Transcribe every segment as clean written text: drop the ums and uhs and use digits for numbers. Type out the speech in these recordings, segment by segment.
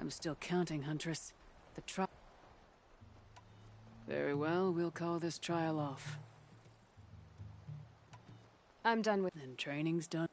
I'm still counting, Huntress. The trial... Very well, we'll call this trial off. I'm done with... Then training's done.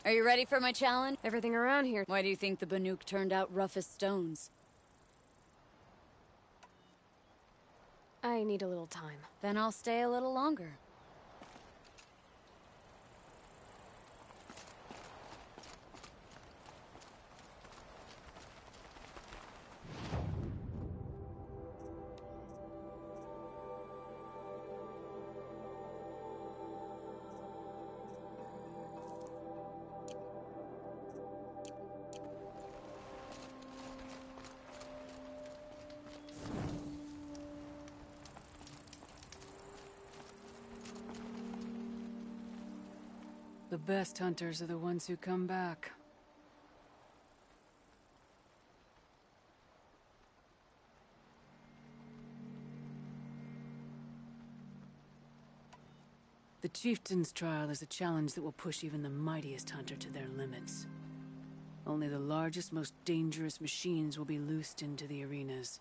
Are you ready for my challenge? Everything around here. Why do you think the Banuk turned out rough as stones? I need a little time. Then I'll stay a little longer. The best hunters are the ones who come back. The Chieftain's trial is a challenge that will push even the mightiest hunter to their limits. Only the largest, most dangerous machines will be loosed into the arenas.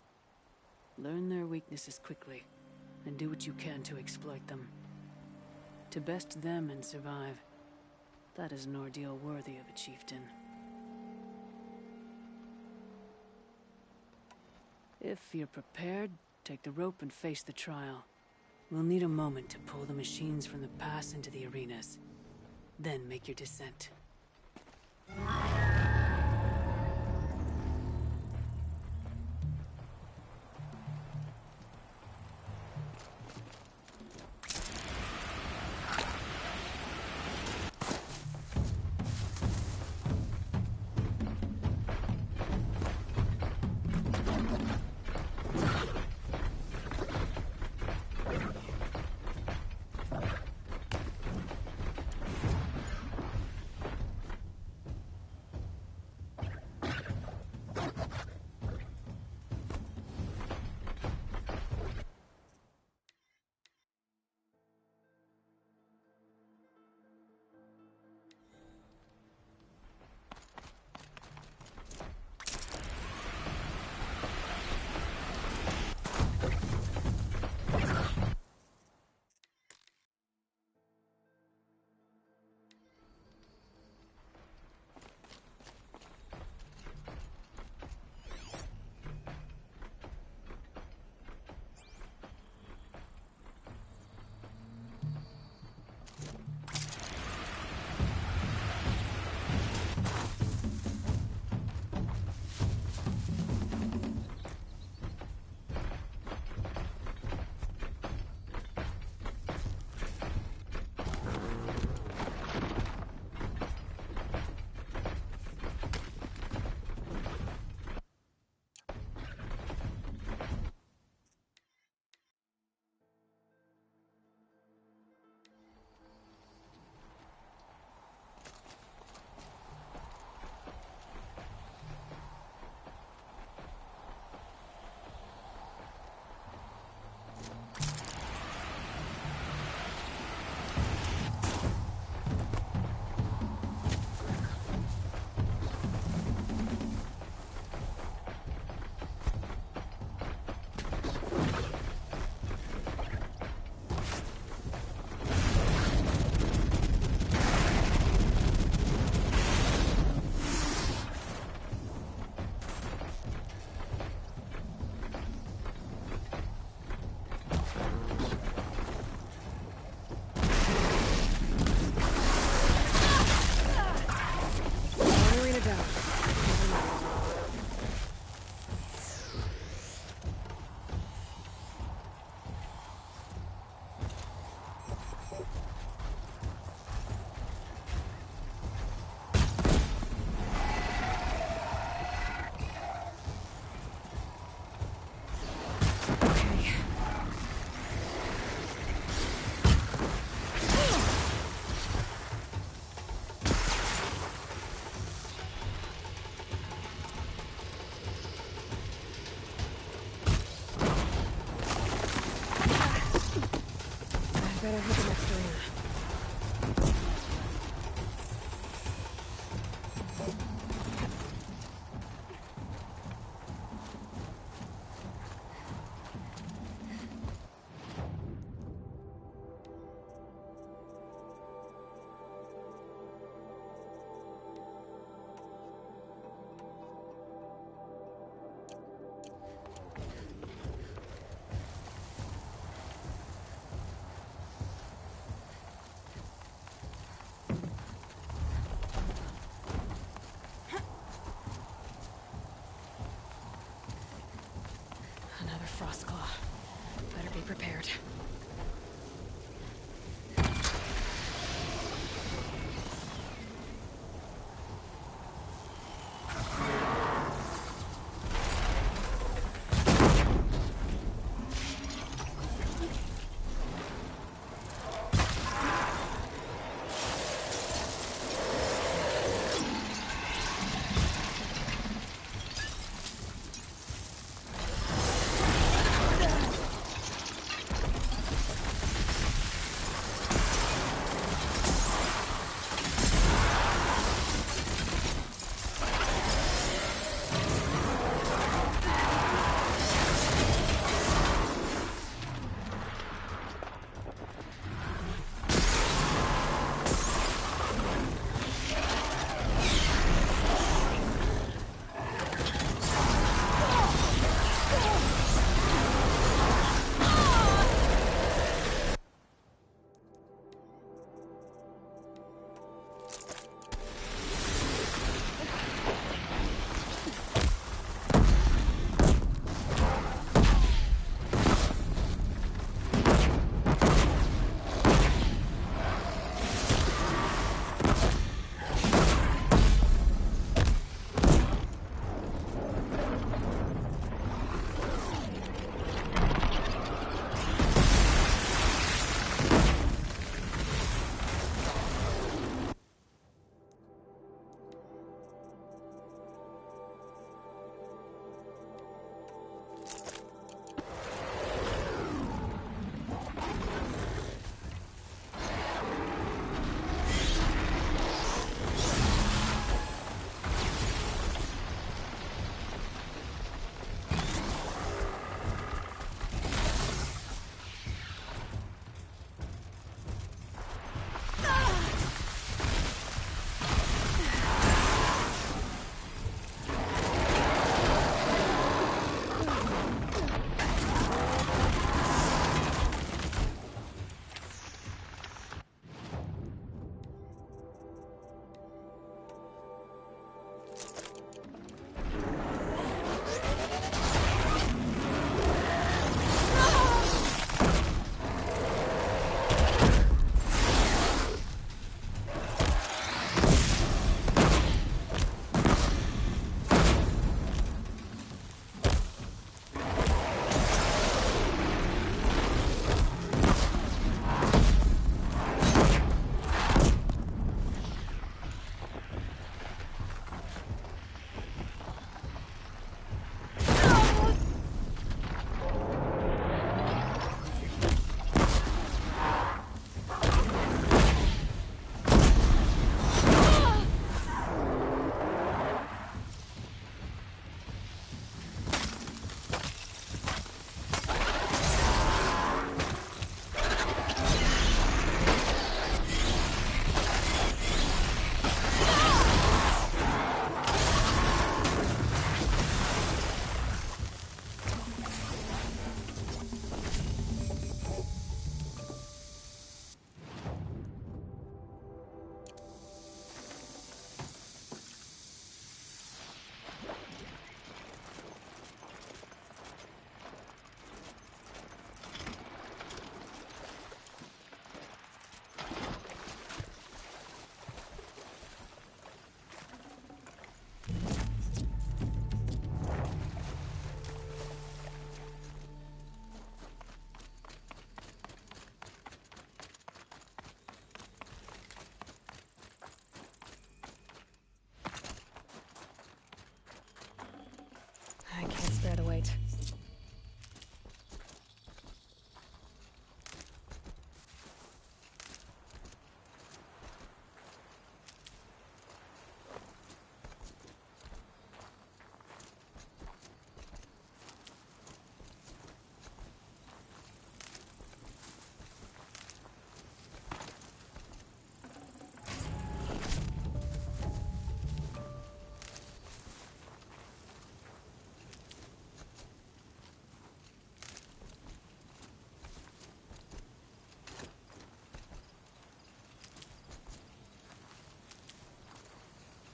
Learn their weaknesses quickly, and do what you can to exploit them. To best them and survive, that is an ordeal worthy of a chieftain. If you're prepared, take the rope and face the trial. We'll need a moment to pull the machines from the pass into the arenas. Then make your descent.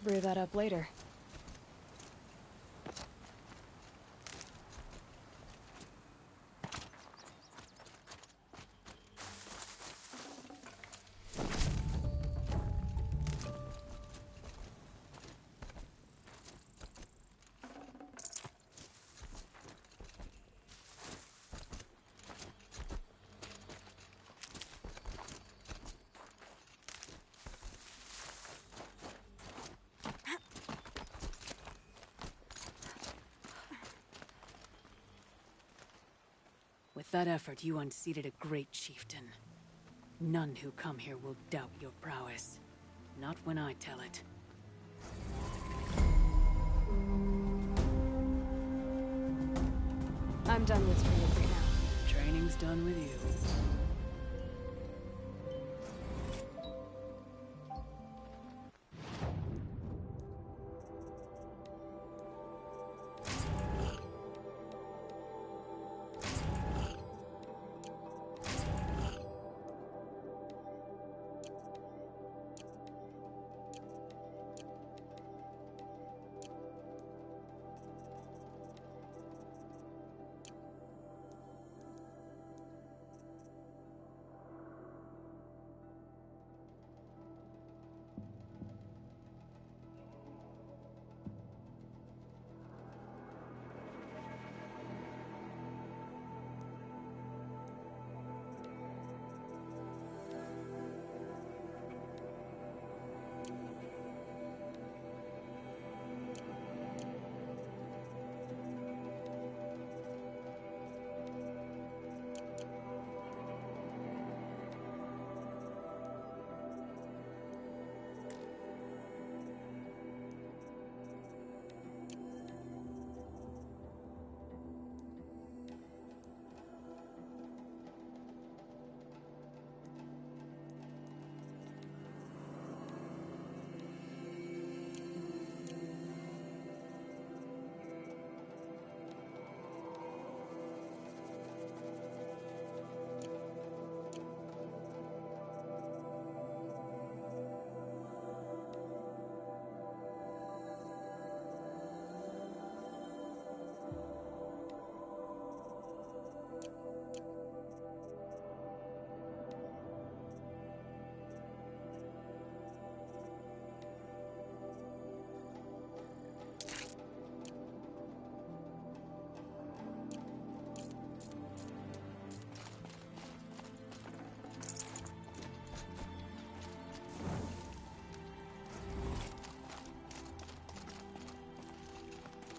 brew that up later. With that effort, you unseated a great chieftain. None who come here will doubt your prowess. Not when I tell it. I'm done with training right now. Training's done with you.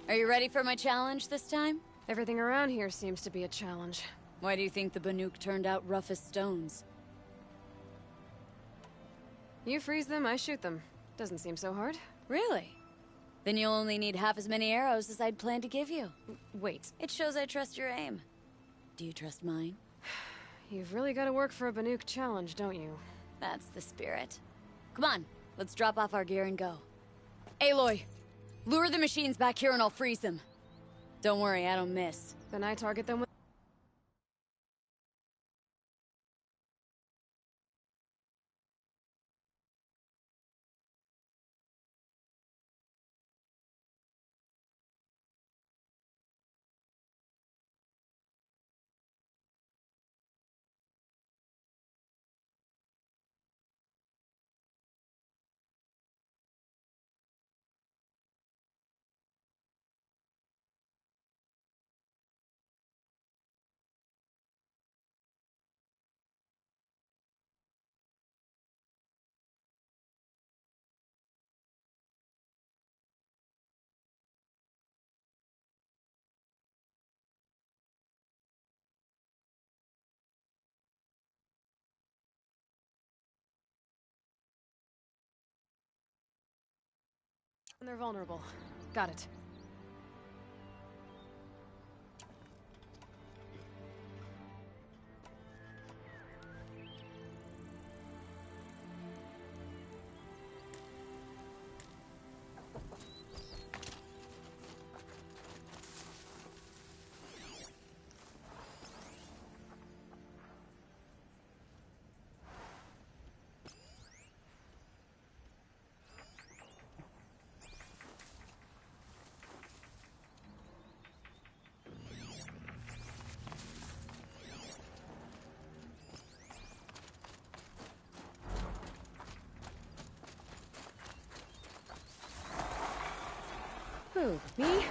Are you ready for my challenge this time? Everything around here seems to be a challenge. Why do you think the Banuk turned out rough as stones? You freeze them, I shoot them. Doesn't seem so hard. Really? Then you'll only need half as many arrows as I'd planned to give you. Wait, It shows I trust your aim. Do you trust mine? you've really got to work for a Banuk challenge, don't you? That's the spirit. Come on, let's drop off our gear and go. Aloy, lure the machines back here and I'll freeze them. Don't worry, I don't miss. Then I target them with... when they're vulnerable. Got it. Who, me?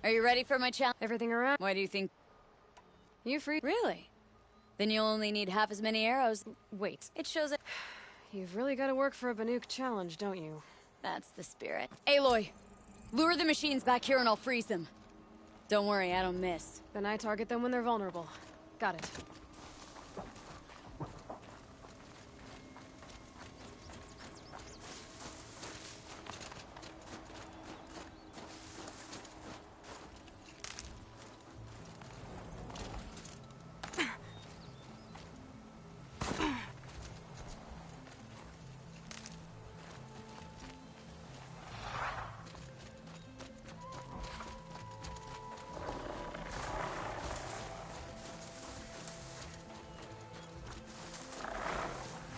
Are you ready for my challenge? Everything around? Why do you think... You free? Really? Then you'll only need half as many arrows. Wait. It shows it. You've really got to work for a Banuk challenge, don't you? That's the spirit. Aloy, lure the machines back here and I'll freeze them. Don't worry, I don't miss. Then I target them when they're vulnerable. Got it.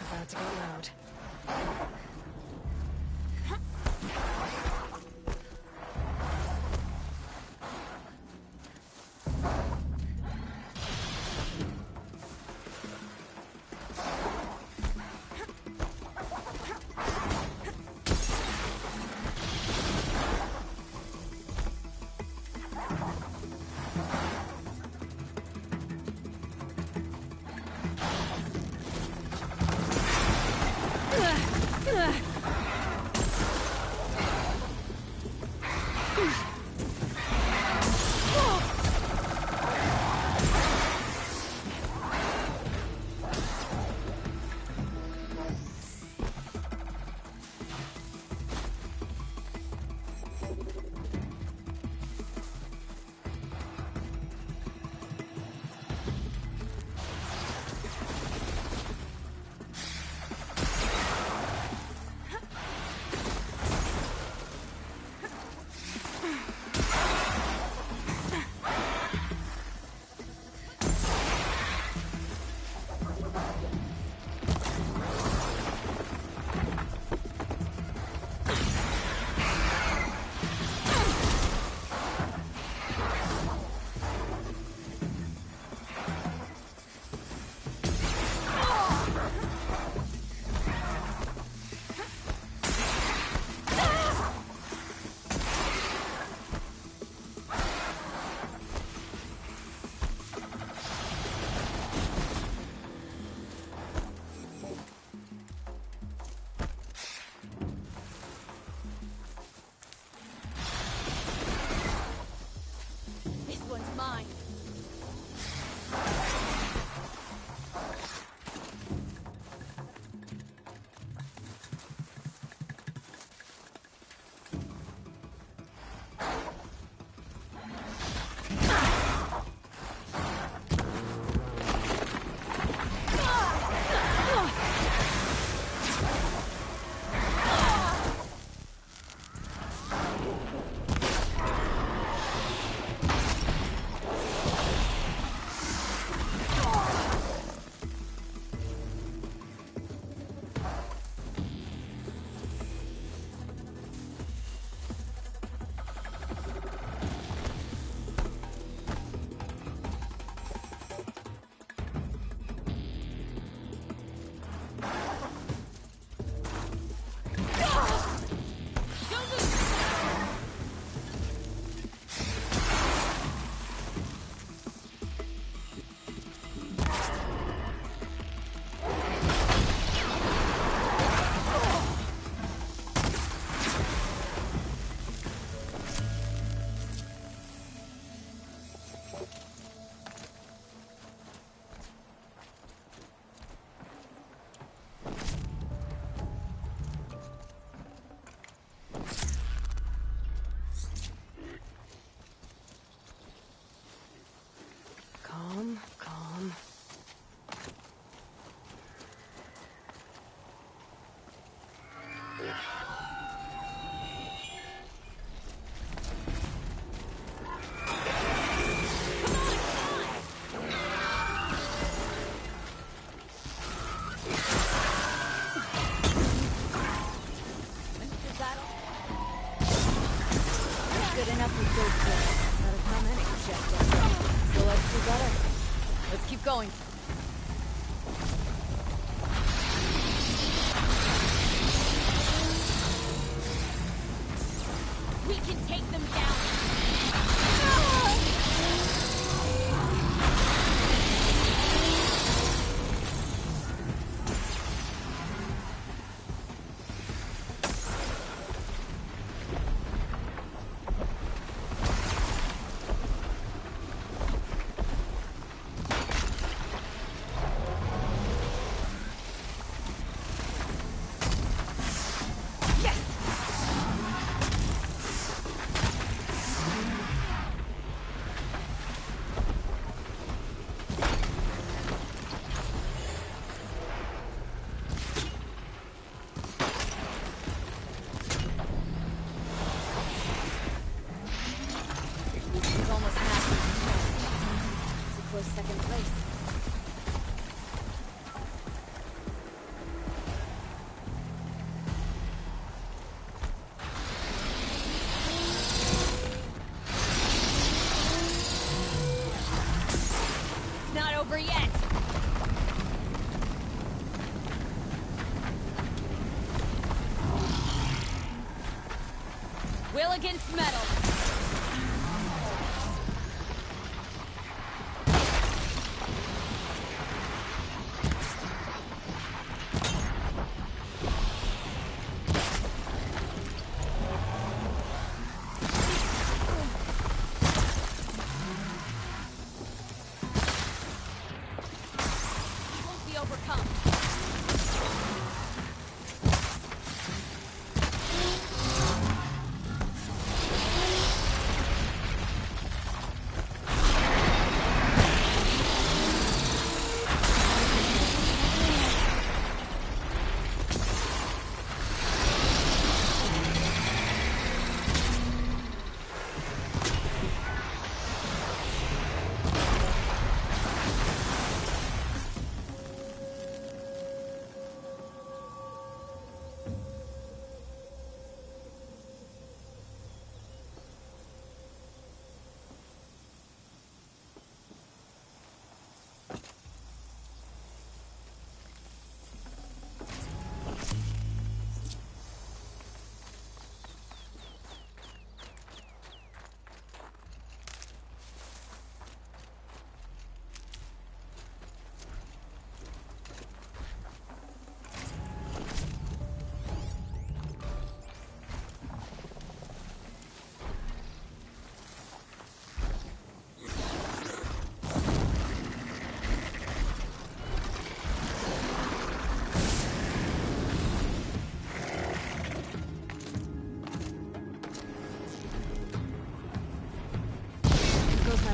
About to get loud. half would go quick. Gotta come any check. So let's do better. Let's keep going. We can take them down. Second place. Not over yet. Will against metal.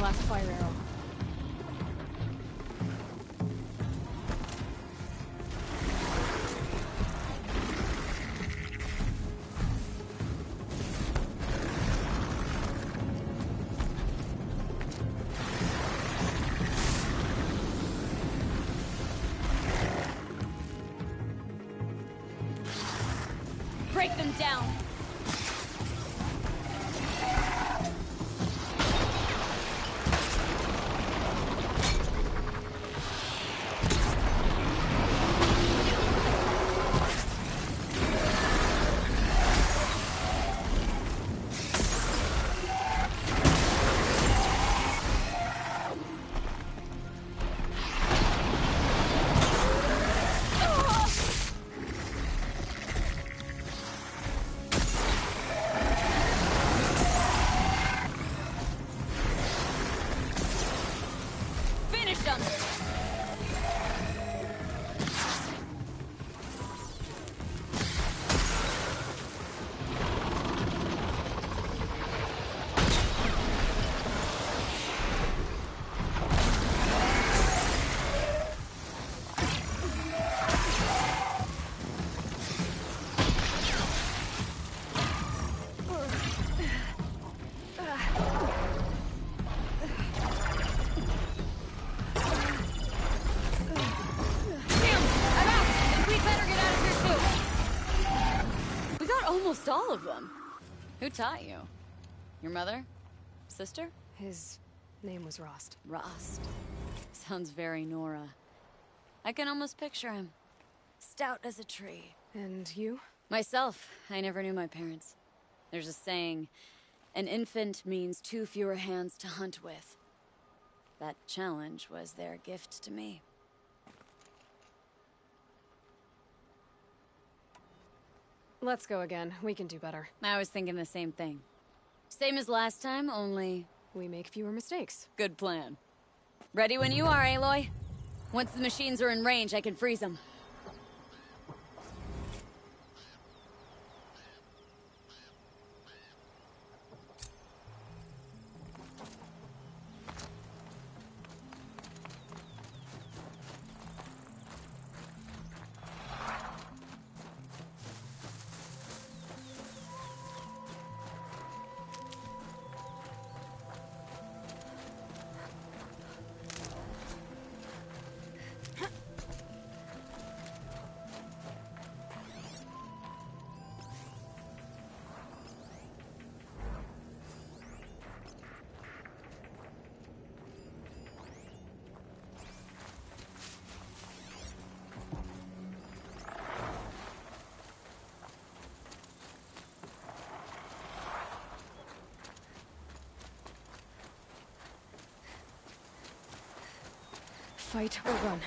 Last fire arrow. Break them down. Almost all of them. Who taught you? Your mother? Sister? His name was Rost. Rost. Sounds very Nora. I can almost picture him. Stout as a tree. And you? Myself, I never knew my parents. There's a saying, an infant means 2 fewer hands to hunt with. That challenge was their gift to me. Let's go again. We can do better. I was thinking the same thing. Same as last time, only... We make fewer mistakes. Good plan. Ready when you are, Aloy. Once the machines are in range, I can freeze them. Fight or run.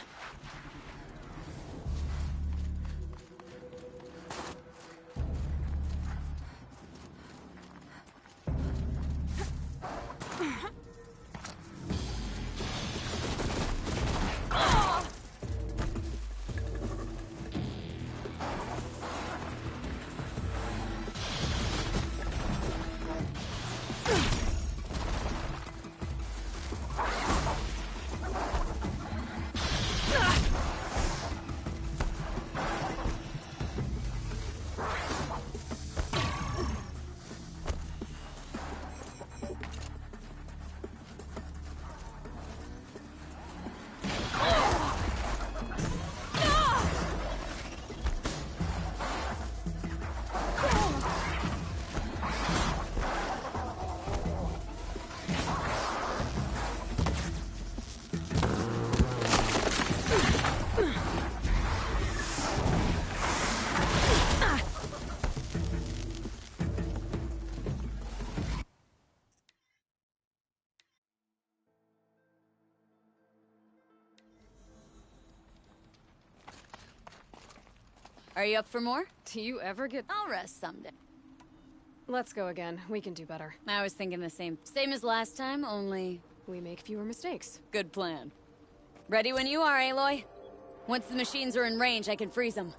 Are you up for more? Do you ever get... I'll rest someday. Let's go again. We can do better. I was thinking the same. Same as last time, only... We make fewer mistakes. Good plan. Ready when you are, Aloy. Once the machines are in range, I can freeze them.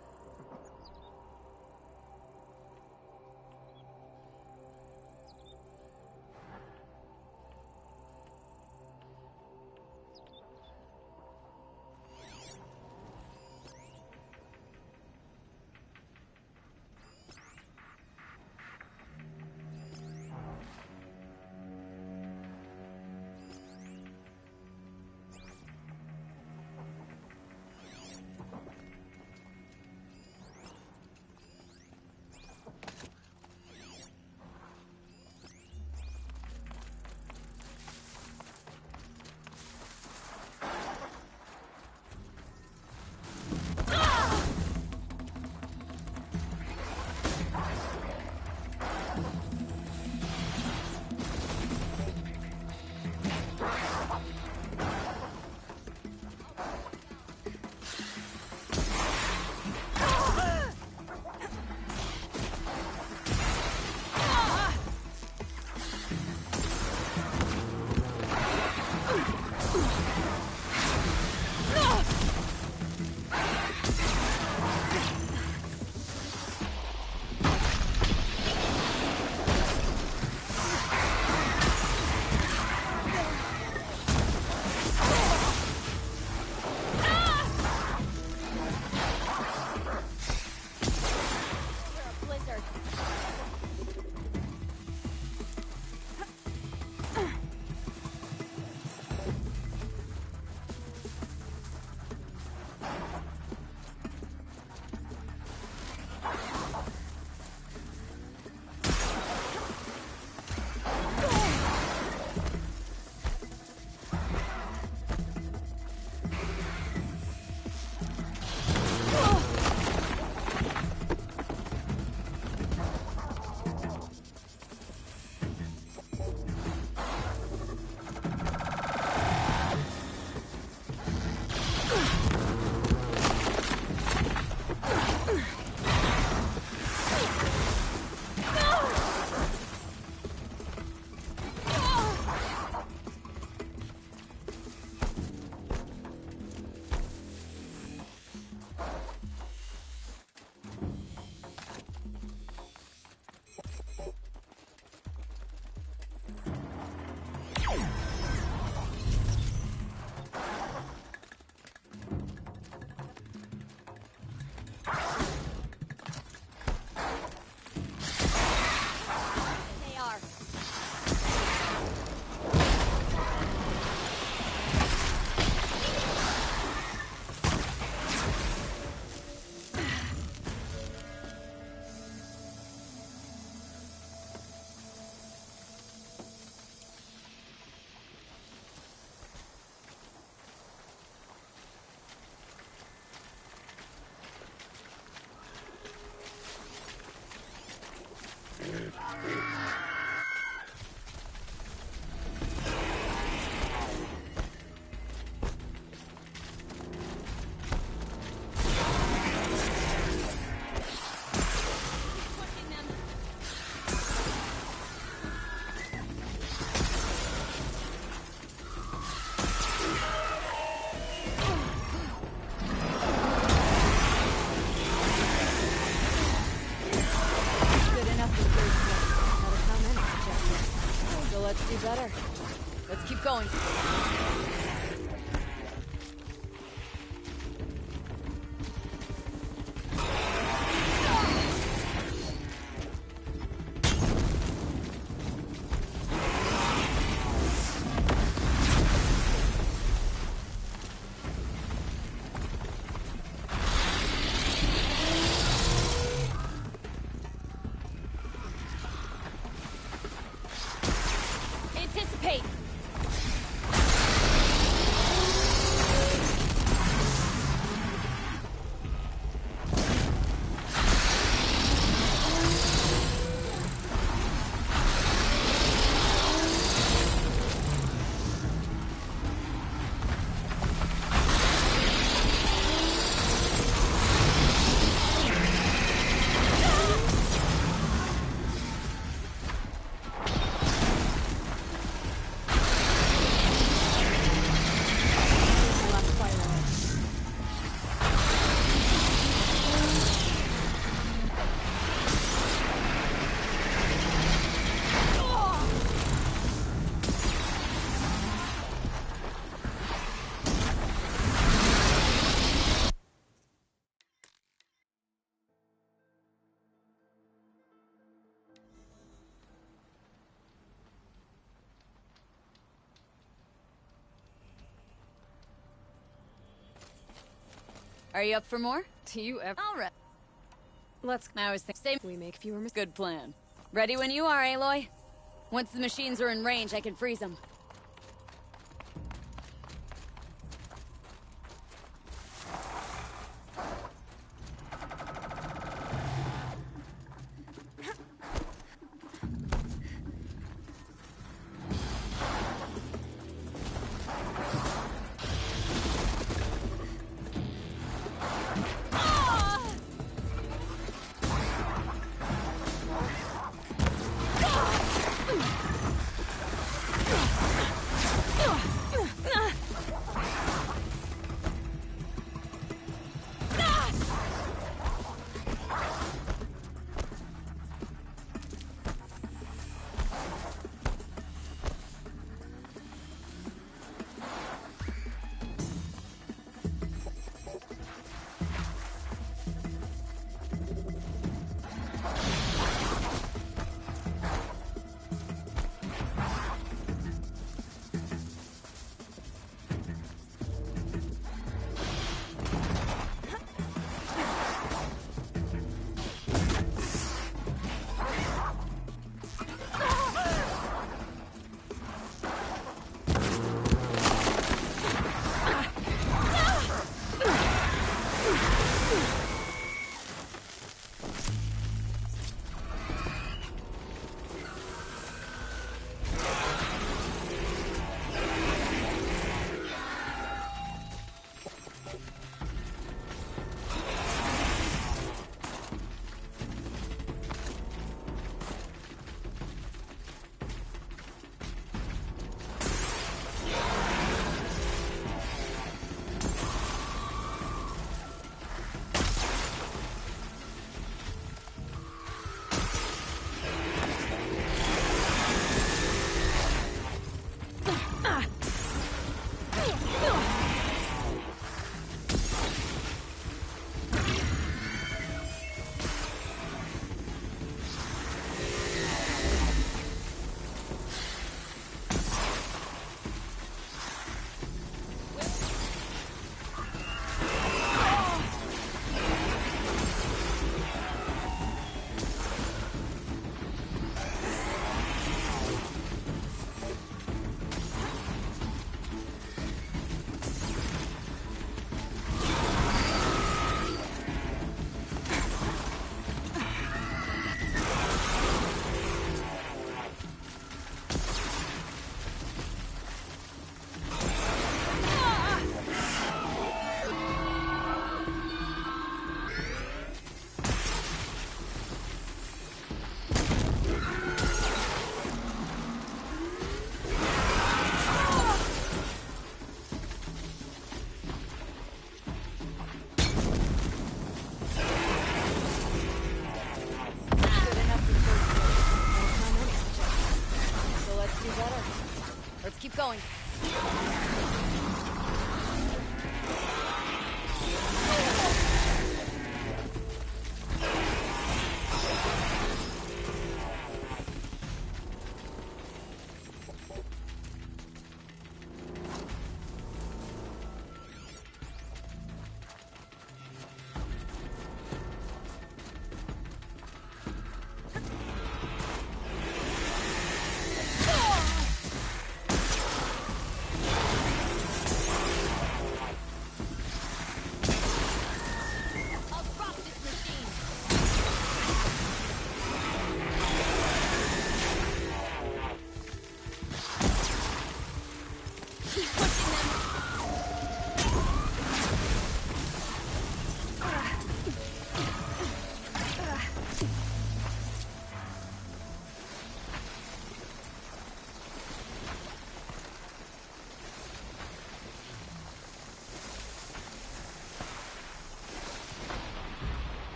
be better. Let's keep going. Anticipate! Are you up for more? Do you ever? All right. Let's. I was thinking, We make fewer mistakes. good plan. Ready when you are, Aloy. Once the machines are in range, I can freeze them.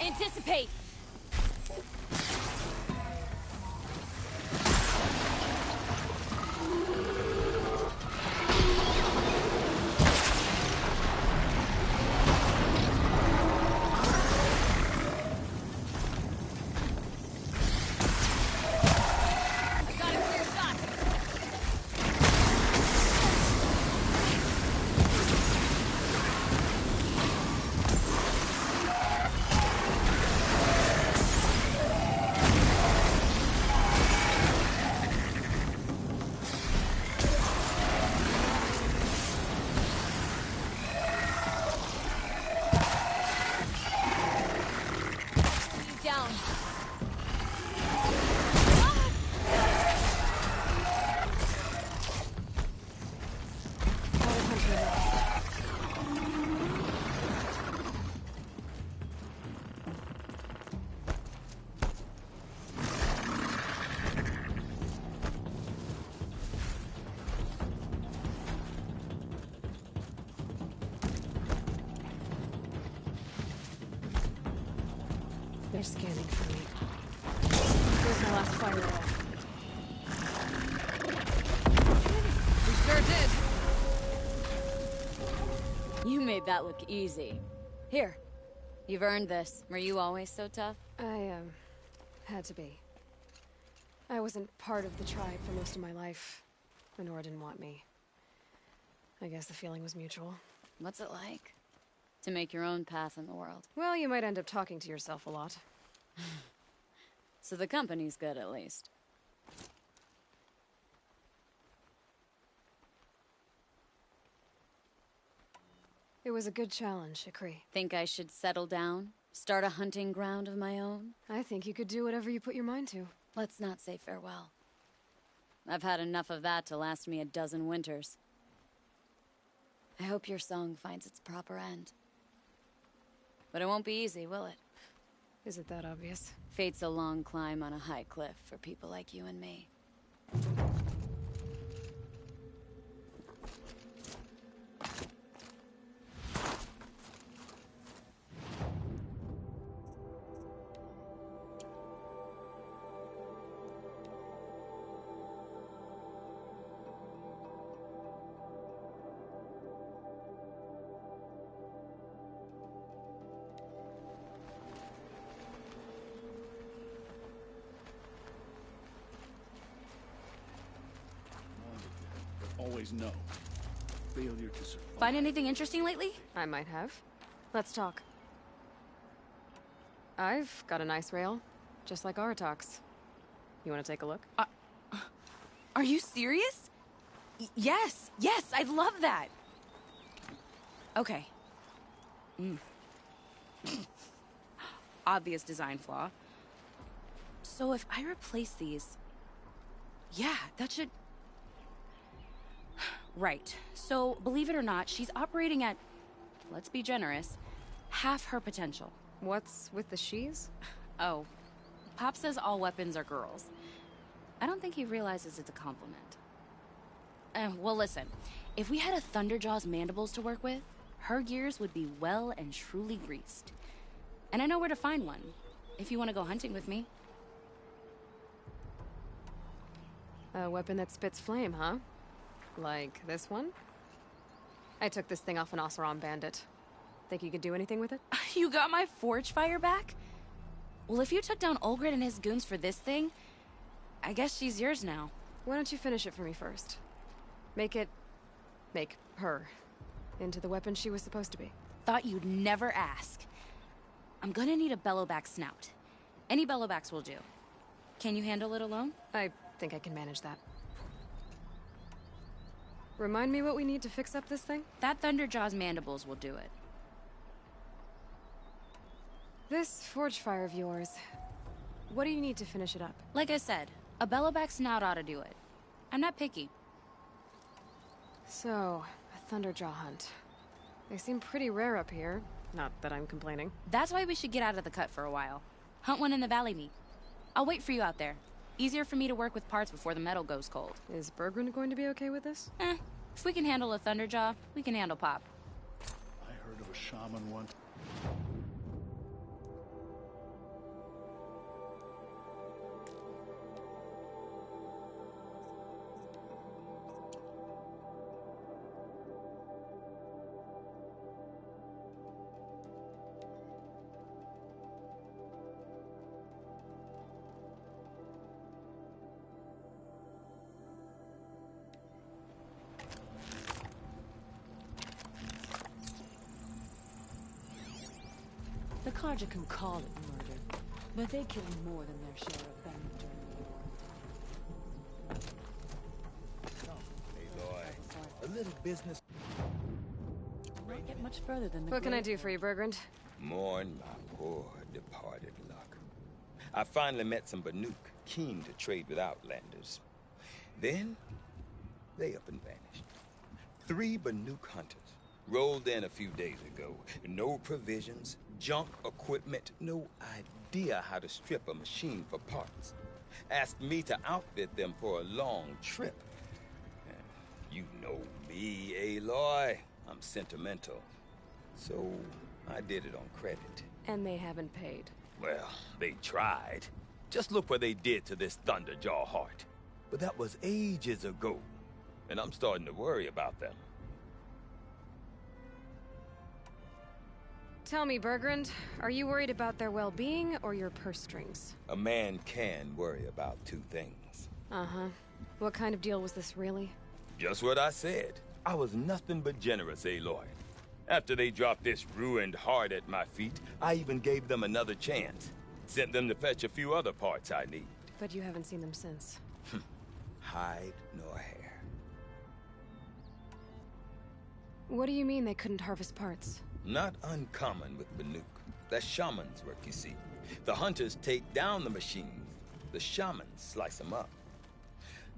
Anticipate! Down. They're scanning for me. Here's my last fire arrow. We sure did. You made that look easy. Here. You've earned this. Were you always so tough? I, had to be. I wasn't part of the tribe for most of my life. Lenore didn't want me. I guess the feeling was mutual. What's it like? To make your own path in the world. Well, you might end up talking to yourself a lot. So the company's good, at least. It was a good challenge, Shikri. Think I should settle down? Start a hunting ground of my own? I think you could do whatever you put your mind to. Let's not say farewell. I've had enough of that to last me a dozen winters. I hope your song finds its proper end. But it won't be easy, will it? Is it that obvious? Fate's a long climb on a high cliff for people like you and me. Always know. Failure to survive. Find anything interesting lately? I might have. Let's talk. I've got a nice rail, just like Aratak's. You want to take a look? Are you serious? Yes, I'd love that. Okay. Obvious design flaw. So if I replace these... Yeah, that should... Right. So, believe it or not, she's operating at, let's be generous, half her potential. What's with the she's? Oh, Pop says all weapons are girls. I don't think he realizes it's a compliment. Well, listen. If we had a Thunderjaw's mandibles to work with, her gears would be well and truly greased. And I know where to find one, if you want to go hunting with me. A weapon that spits flame, huh? Like this one? I took this thing off an Oseram bandit. Think you could do anything with it? You got my forge fire back? Well, if you took down Olgrid and his goons for this thing, I guess she's yours now. Why don't you finish it for me first? Make her into the weapon she was supposed to be. Thought you'd never ask. I'm gonna need a bellowback snout. Any bellowbacks will do. Can you handle it alone? I think I can manage that. Remind me what we need to fix up this thing? That Thunderjaw's mandibles will do it. This forge fire of yours, what do you need to finish it up? Like I said, a bellowback snout ought to do it. I'm not picky. So, a Thunderjaw hunt. They seem pretty rare up here. Not that I'm complaining. That's why we should get out of the cut for a while. Hunt one in the valley meet. I'll wait for you out there. Easier for me to work with parts before the metal goes cold. Is Bergren going to be okay with this? If we can handle a Thunderjaw, we can handle Pop. I heard of a shaman once. The Karja can call it murder, but they kill more than their share of Bennett during the war. Hey, boy. A little business. Not get much further than the What can I do grave for you, Bergrand? Mourn my poor departed luck. I finally met some Banuk, keen to trade with Outlanders. Then, they up and vanished. 3 Banuk hunters rolled in a few days ago. No provisions, junk equipment, no idea how to strip a machine for parts. Asked me to outfit them for a long trip. You know me, Aloy. I'm sentimental. So, I did it on credit. And they haven't paid. Well, they tried. Just look what they did to this Thunderjaw heart. But that was ages ago. And I'm starting to worry about them. Tell me, Bergrand, are you worried about their well-being or your purse strings? A man can worry about 2 things. Uh-huh. What kind of deal was this, really? Just what I said. I was nothing but generous, Aloy. After they dropped this ruined heart at my feet, I even gave them another chance. Sent them to fetch a few other parts I need. But you haven't seen them since. Hide nor hair. What do you mean they couldn't harvest parts? Not uncommon with Banuk. That's shaman's work, you see. The hunters take down the machines. The shamans slice them up.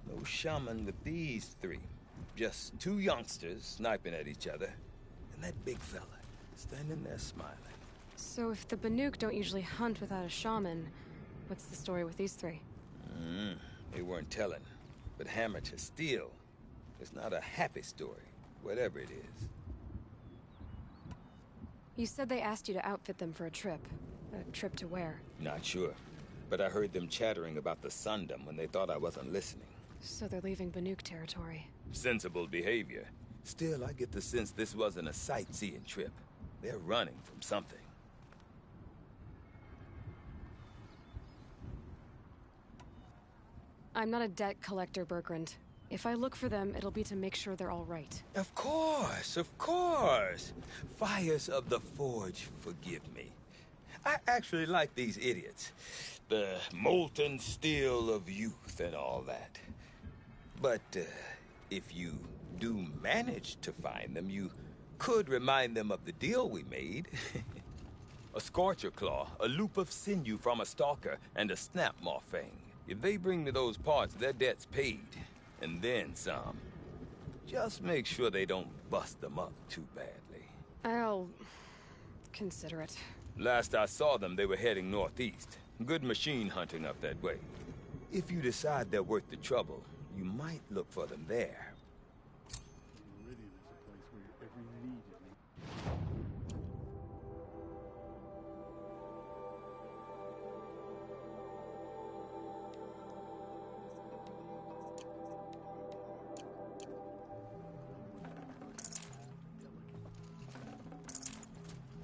No shaman with these 3. Just 2 youngsters sniping at each other. And that big fella standing there smiling. So if the Banuk don't usually hunt without a shaman, what's the story with these 3? They weren't telling. But hammer to steel. It's not a happy story, whatever it is. You said they asked you to outfit them for a trip. A trip to where? Not sure. But I heard them chattering about the Sundom when they thought I wasn't listening. So they're leaving Banuk territory. Sensible behavior. Still, I get the sense this wasn't a sightseeing trip. They're running from something. I'm not a debt collector, Bergrand. If I look for them, it'll be to make sure they're all right. Of course, of course. Fires of the Forge, forgive me. I actually like these idiots. The molten steel of youth and all that. But if you do manage to find them, you could remind them of the deal we made. A Scorcher Claw, a loop of sinew from a stalker, and a Snapmaw Fang. If they bring me those parts, their debt's paid. And then some. Just make sure they don't bust them up too badly. I'll consider it. Last I saw them, they were heading northeast. Good machine hunting up that way. If you decide they're worth the trouble, you might look for them there. Meridian is a place where your every need is.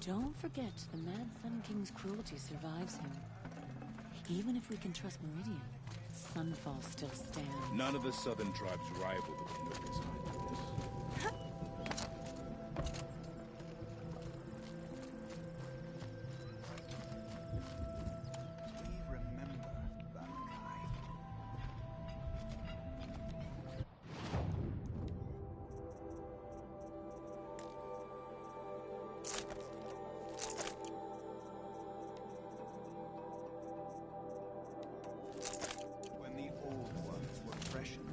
Don't forget, the Mad Sun King's cruelty survives him. Even if we can trust Meridian, Sunfall still stands. None of the southern tribes rival the Canuck inside this. We remember Valkai. When the old ones were freshened.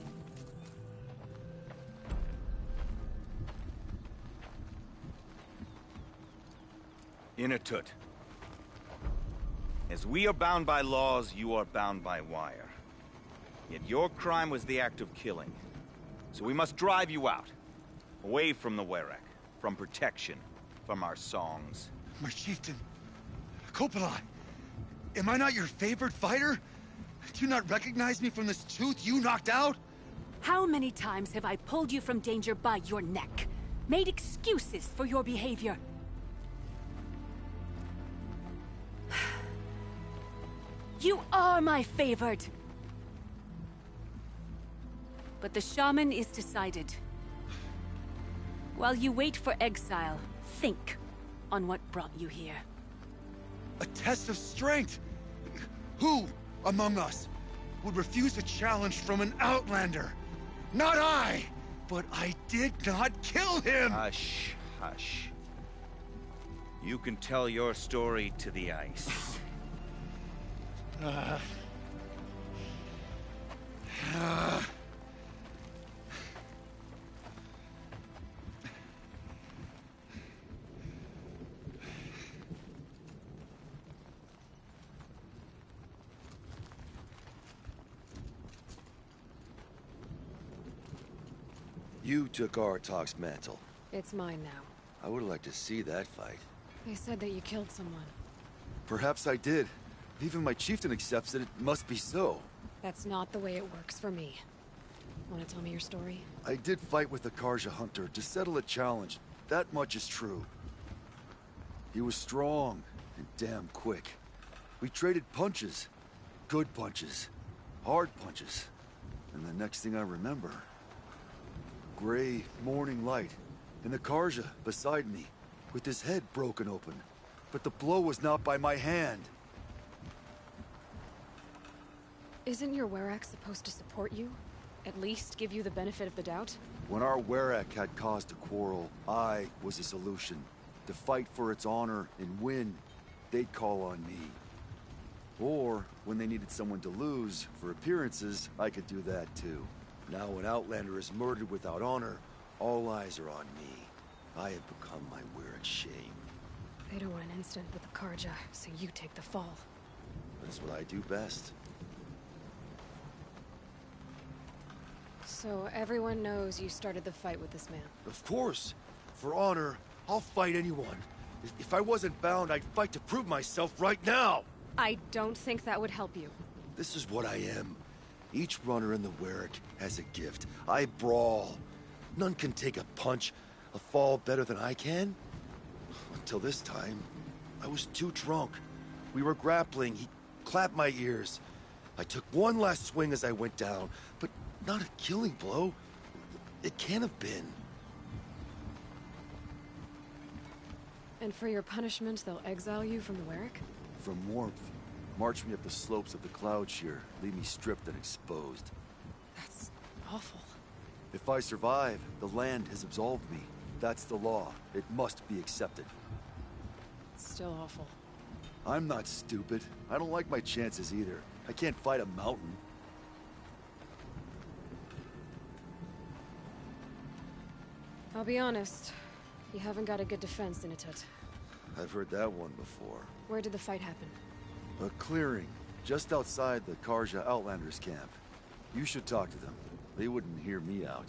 Inatut. As we are bound by laws, you are bound by wire. Yet your crime was the act of killing. So we must drive you out. Away from the Werek. From protection. From our songs. My chieftain, Kopalai, am I not your favorite fighter? Do you not recognize me from this tooth you knocked out? How many times have I pulled you from danger by your neck? Made excuses for your behavior? You are my favored! But the shaman is decided. While you wait for exile, think on what brought you here. A test of strength! Who among us would refuse a challenge from an Outlander? Not I! But I did not kill him! Hush, hush. You can tell your story to the ice. You took Artok's mantle. It's mine now. I would like to see that fight. They said that you killed someone. Perhaps I did. If even my chieftain accepts it, it must be so. That's not the way it works for me. Want to tell me your story? I did fight with the Karja hunter to settle a challenge. That much is true. He was strong and damn quick. We traded punches. Good punches. Hard punches. And the next thing I remember... gray morning light. And the Karja beside me, with his head broken open. But the blow was not by my hand. Isn't your Werak supposed to support you? At least give you the benefit of the doubt? When our Werak had caused a quarrel, I was the solution. To fight for its honor and win, they'd call on me. Or, when they needed someone to lose, for appearances, I could do that too. Now an Outlander is murdered without honor, all eyes are on me. I have become my Werak's shame. They don't want an incident with the Karja, so you take the fall. That's what I do best. So everyone knows you started the fight with this man? Of course! For honor, I'll fight anyone. If I wasn't bound, I'd fight to prove myself right now! I don't think that would help you. This is what I am. Each runner in the Werak has a gift. I brawl. None can take a punch, a fall better than I can. Until this time, I was too drunk. We were grappling. He clapped my ears. I took one last swing as I went down, but not a killing blow. It can't have been. And for your punishment, they'll exile you from the Werak? From warmth. March me up the slopes of the Cloud Shear, leave me stripped and exposed. That's awful. If I survive, the land has absolved me. That's the law. It must be accepted. It's still awful. I'm not stupid. I don't like my chances either. I can't fight a mountain. I'll be honest. You haven't got a good defense in Itut. I've heard that one before. Where did the fight happen? A clearing, just outside the Karja Outlanders camp. You should talk to them. They wouldn't hear me out.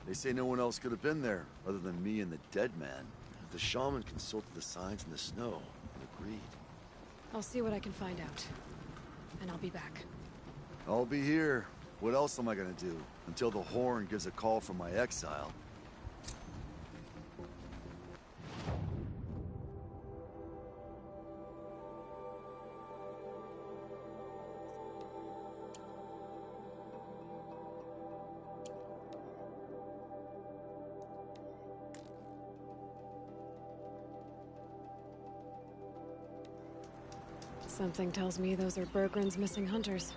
They say no one else could have been there, other than me and the dead man. The shaman consulted the signs in the snow and agreed. I'll see what I can find out. And I'll be back. I'll be here. What else am I gonna do? Until the Horn gives a call from my exile. Something tells me those are Bergren's missing hunters.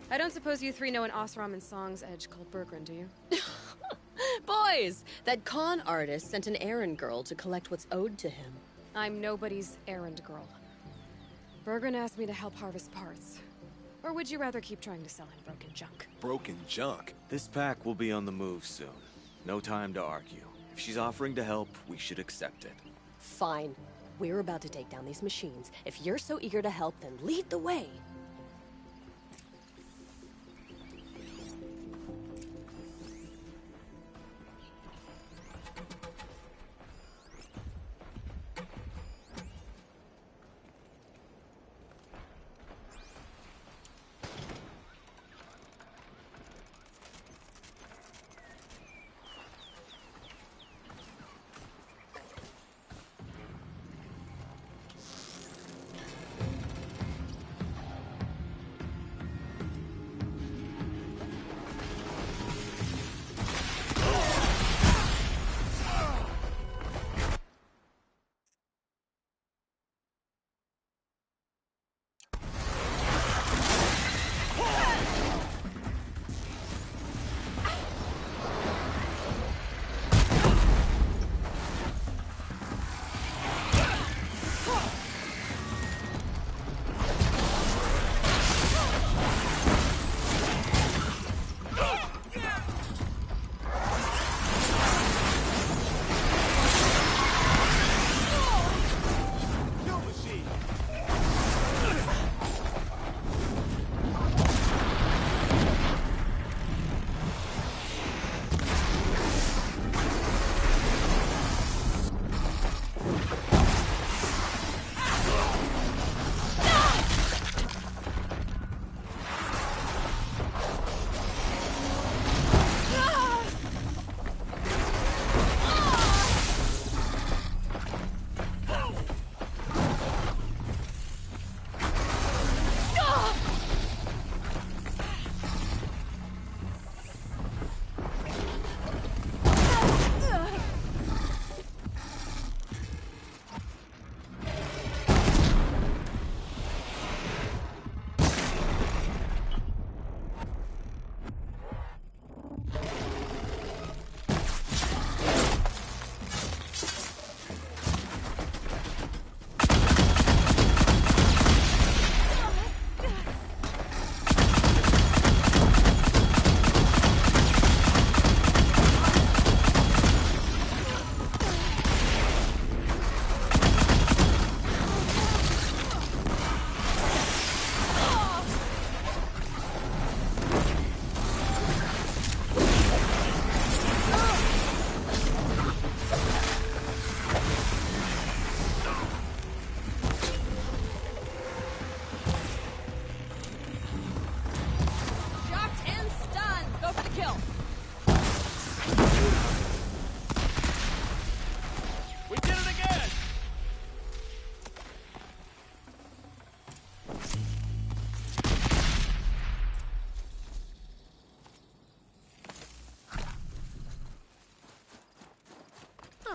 I don't suppose you three know an Osram and Song's edge called Bergren, do you? Boys! That con artist sent an errand girl to collect what's owed to him. I'm nobody's errand girl. Bergren asked me to help harvest parts. Or would you rather keep trying to sell him broken junk? Broken junk? This pack will be on the move soon. No time to argue. If she's offering to help, we should accept it. Fine. We're about to take down these machines. If you're so eager to help, then lead the way.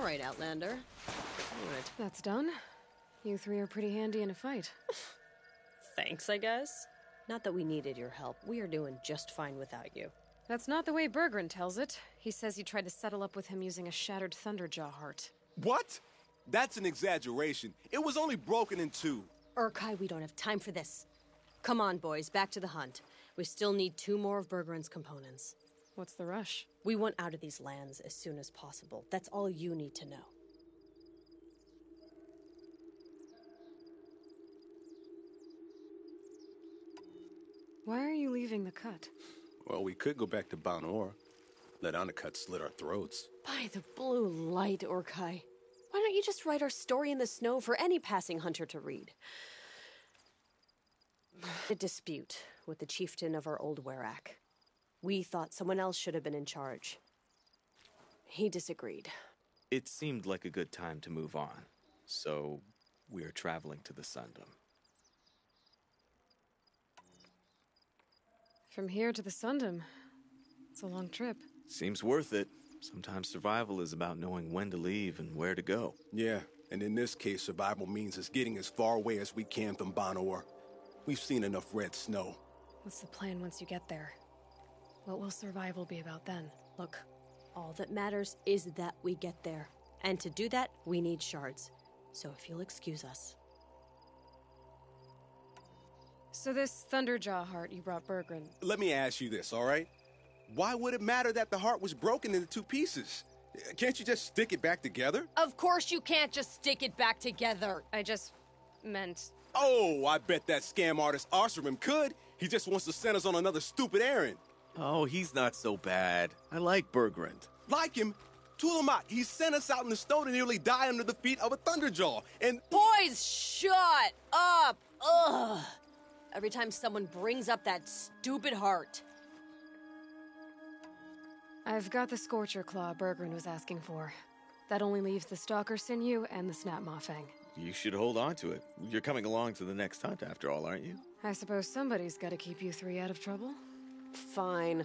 All right, Outlander. Good. That's done. You three are pretty handy in a fight. Thanks, I guess. Not that we needed your help. We are doing just fine without you. That's not the way Berggren tells it. He says you tried to settle up with him using a shattered Thunderjaw heart. What? That's an exaggeration. It was only broken in two. Urkai, we don't have time for this. Come on, boys, back to the hunt. We still need 2 more of Berggren's components. What's the rush? We want out of these lands as soon as possible. That's all you need to know. Why are you leaving the cut? Well, we could go back to Banor. Let Undercut slit our throats. By the blue light, Urkai. Why don't you just write our story in the snow for any passing hunter to read? A dispute with the chieftain of our old Werak. We thought someone else should have been in charge. He disagreed. It seemed like a good time to move on, so we're traveling to the Sundom. From here to the Sundom. It's a long trip. Seems worth it. Sometimes survival is about knowing when to leave and where to go. Yeah, and in this case, survival means us getting as far away as we can from Banor. We've seen enough red snow. What's the plan once you get there? What will survival be about then? Look, all that matters is that we get there. And to do that, we need shards. So if you'll excuse us. So this Thunderjaw heart you brought Berggren. Let me ask you this, all right? Why would it matter that the heart was broken into 2 pieces? Can't you just stick it back together? Of course you can't just stick it back together. I just meant... Oh, I bet that scam artist Arsarim could. He just wants to send us on another stupid errand. Oh, he's not so bad. I like Berggren. Like him? Tulamat, he sent us out in the snow to nearly die under the feet of a Thunderjaw, and... Boys, shut up! Ugh! Every time someone brings up that stupid heart. I've got the Scorcher Claw Berggren was asking for. That only leaves the Stalker Sinew and the Snap Fang. You should hold on to it. You're coming along to the next hunt after all, aren't you? I suppose somebody's got to keep you 3 out of trouble. Fine.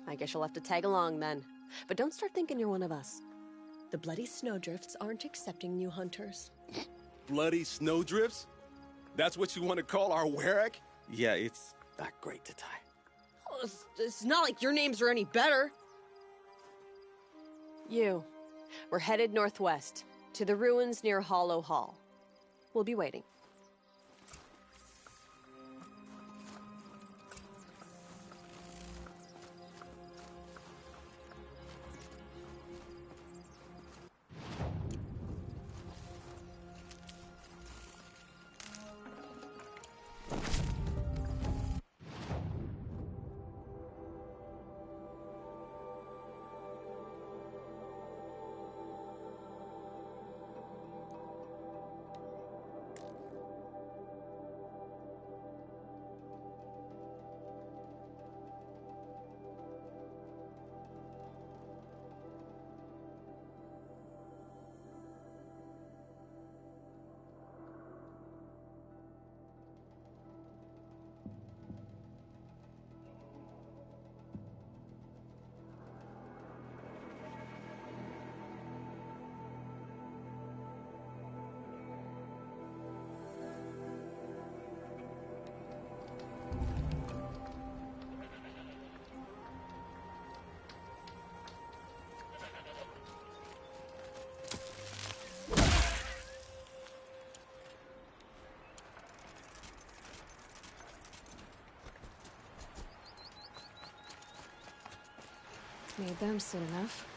I guess you'll have to tag along then. But don't start thinking you're one of us. The Bloody Snowdrifts aren't accepting new hunters. Bloody Snowdrifts? That's what you want to call our Werak? Yeah, it's not great to tie. Oh, it's not like your names are any better. We're headed northwest, to the ruins near Hollow Hall. We'll be waiting. Made them soon enough.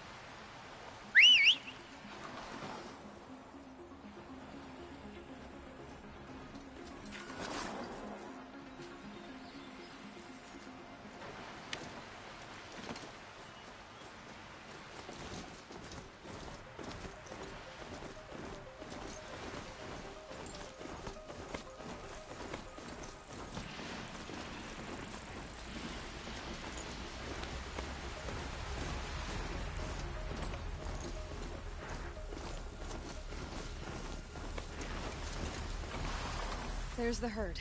There's the herd.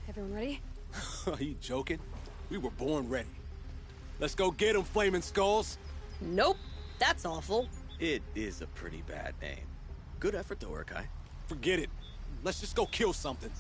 Everyone ready? Are you joking? We were born ready. Let's go get them, flaming skulls. Nope, that's awful. It is a pretty bad name. Good effort, though, Urkai. Forget it. Let's just go kill something.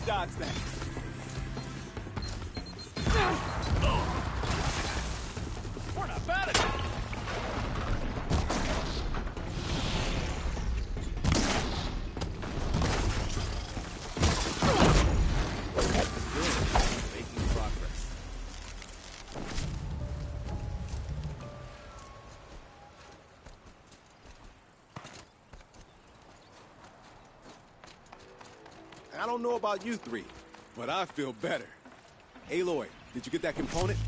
Dodge that. We're not bad at it. Making progress. I don't know about you three, but I feel better. Aloy, did you get that component?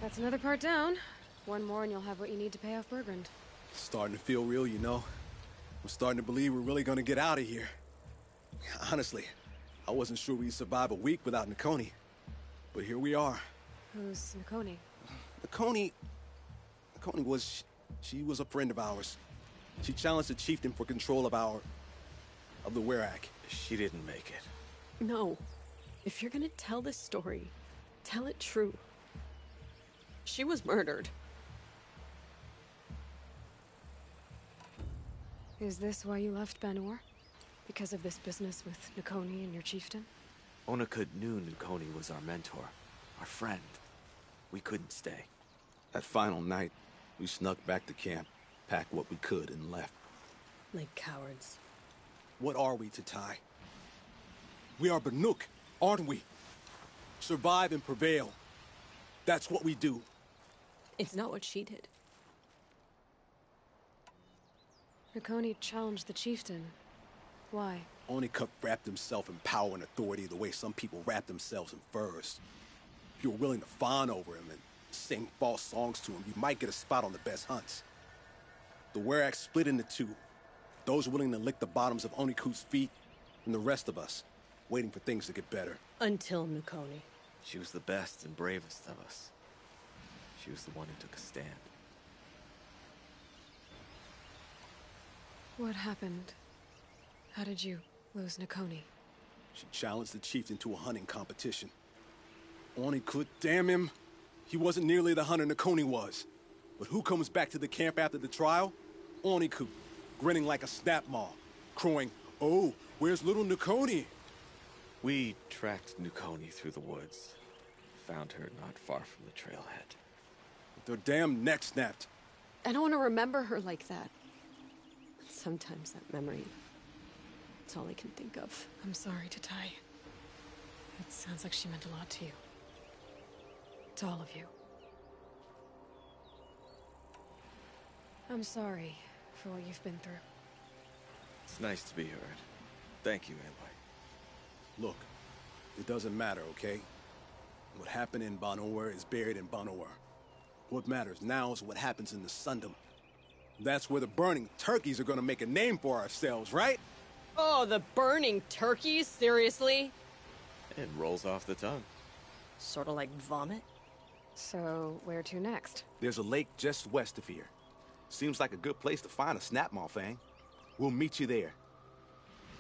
That's another part down. One more and you'll have what you need to pay off Bergrand. Starting to feel real, you know. I'm starting to believe we're really gonna get out of here. Honestly, I wasn't sure we'd survive a week without Nakoni. But here we are. Who's Nakoni? Nakoni was... she was a friend of ours. She challenged the chieftain for control of the Werak. She didn't make it. No. If you're gonna tell this story, tell it true. She was murdered. Is this why you left Banor? Because of this business with Nakoni and your chieftain? Onakut knew Nakoni was our mentor, our friend. We couldn't stay. That final night, we snuck back to camp, packed what we could, and left. Like cowards. What are we, Tatai? We are Banuk, aren't we? Survive and prevail. That's what we do. It's not what she did. Nakoni challenged the chieftain. Why? Onakut wrapped himself in power and authority the way some people wrap themselves in furs. If you're willing to fawn over him and sing false songs to him, you might get a spot on the best hunts. The Werak split into two. Those willing to lick the bottoms of Onikut's feet, and the rest of us, waiting for things to get better. Until Nakoni. She was the best and bravest of us. She was the one who took a stand. What happened? How did you lose Nakoni? She challenged the chieftain to a hunting competition. Onikut, damn him. He wasn't nearly the hunter Nakoni was. But who comes back to the camp after the trial? Onikut. grinning like a snap mall, crowing, "Oh, where's little Nukoni?" We tracked Nukoni through the woods. Found her not far from the trailhead. With her damn neck snapped. I don't want to remember her like that. Sometimes that memory, it's all I can think of. I'm sorry, Tatai. It sounds like she meant a lot to you. To all of you. I'm sorry for what you've been through. It's nice to be heard. Thank you, Aloy. Look, it doesn't matter, okay? What happened in Banor is buried in Banor. What matters now is what happens in the Sundom. That's where the burning turkeys are gonna make a name for ourselves, right? Oh, the burning turkeys? Seriously? It rolls off the tongue. Sort of like vomit? So, where to next? There's a lake just west of here. Seems like a good place to find a snap mall, Fang. We'll meet you there.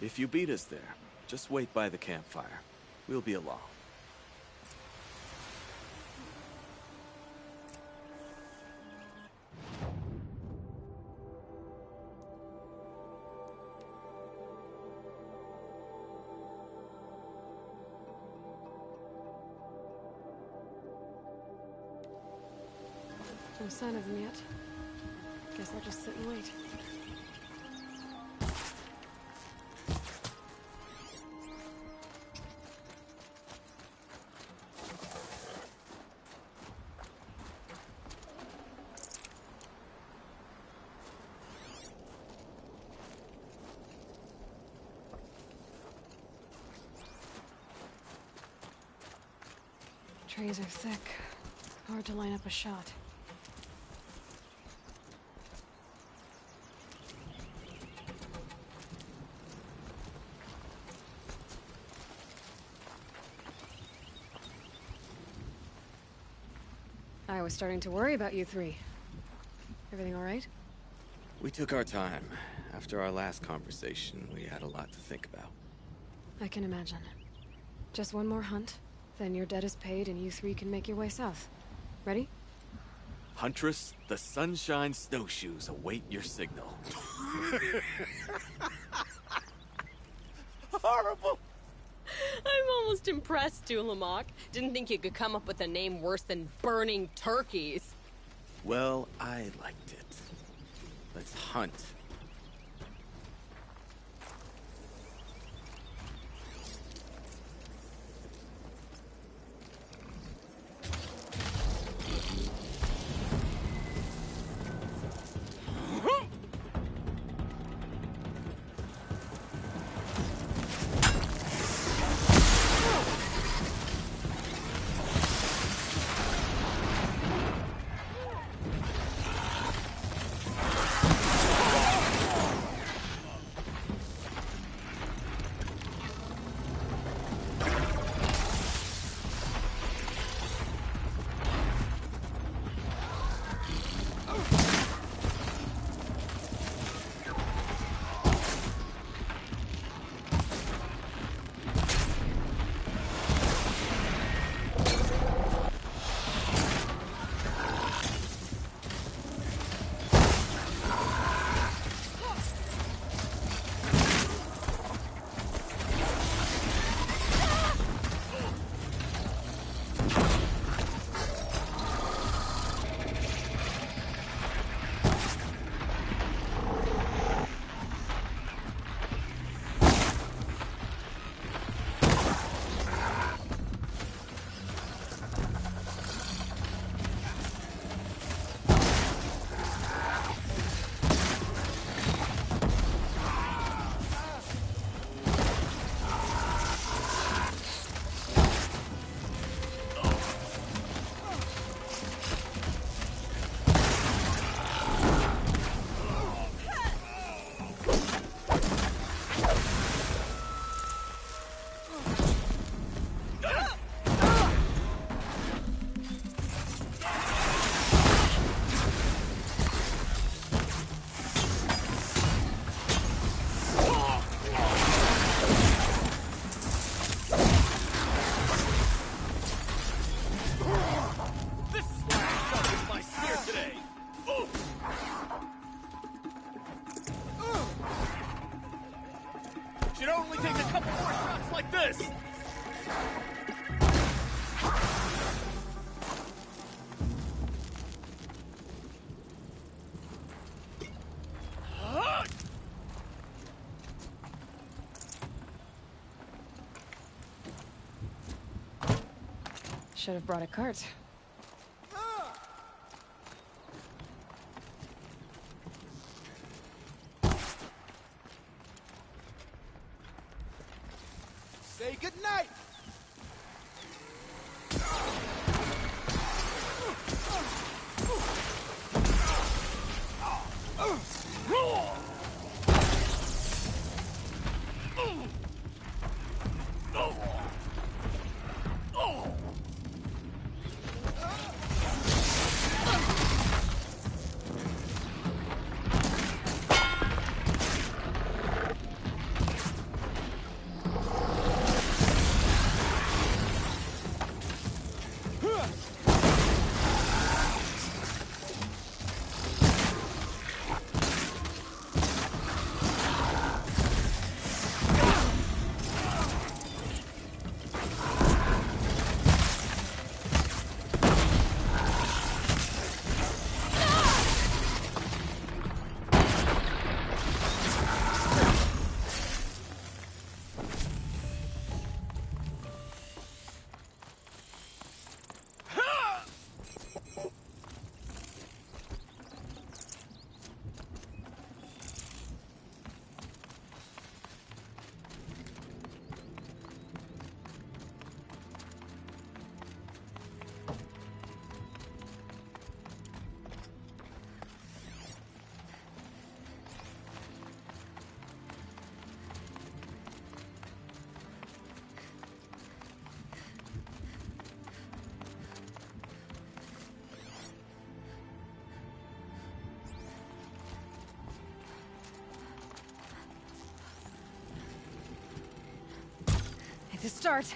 If you beat us there, just wait by the campfire. We'll be along. No sign of them yet. Guess I'll just sit and wait. Trees are thick. Hard to line up a shot. I was starting to worry about you three. Everything all right? We took our time. After our last conversation, we had a lot to think about. I can imagine. Just one more hunt, then your debt is paid and you three can make your way south. Ready? Huntress, the Sunshine Snowshoes await your signal. Horrible! I'm almost impressed, Dulamok. Didn't think you could come up with a name worse than burning turkeys. Well, I liked it. Let's hunt. couple more shots like this! Should have brought a cart. Say goodnight! To start.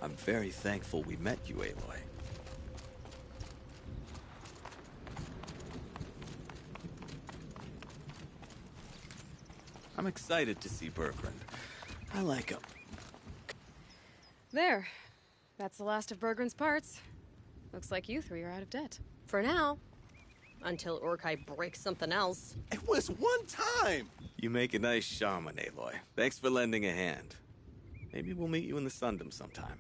I'm very thankful we met you, Aloy. I'm excited to see Bergrund. I like him. There. That's the last of Bergrund's parts. Looks like you three are out of debt. For now. Until Urkai breaks something else. It was one time! You make a nice shaman, Aloy. Thanks for lending a hand. Maybe we'll meet you in the Sundom sometime.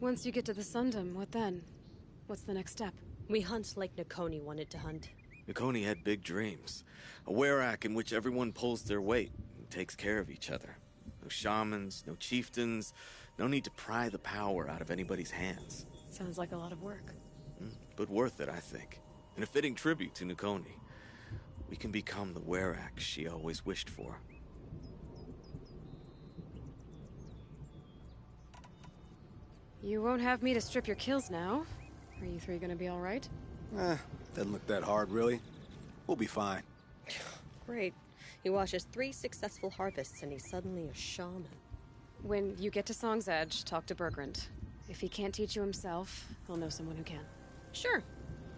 Once you get to the Sundom, what then? What's the next step? We hunt like Nakoni wanted to hunt. Nakoni had big dreams. A werak in which everyone pulls their weight and takes care of each other. No shamans, no chieftains, no need to pry the power out of anybody's hands. Sounds like a lot of work. But worth it, I think. And a fitting tribute to Nakoni. We can become the werak she always wished for. You won't have me to strip your kills now. Are you three gonna be alright? Doesn't look that hard, really. We'll be fine. Great. He watches 3 successful harvests and he's suddenly a shaman. When you get to Song's Edge, talk to Bergrand. If he can't teach you himself, he'll know someone who can. Sure.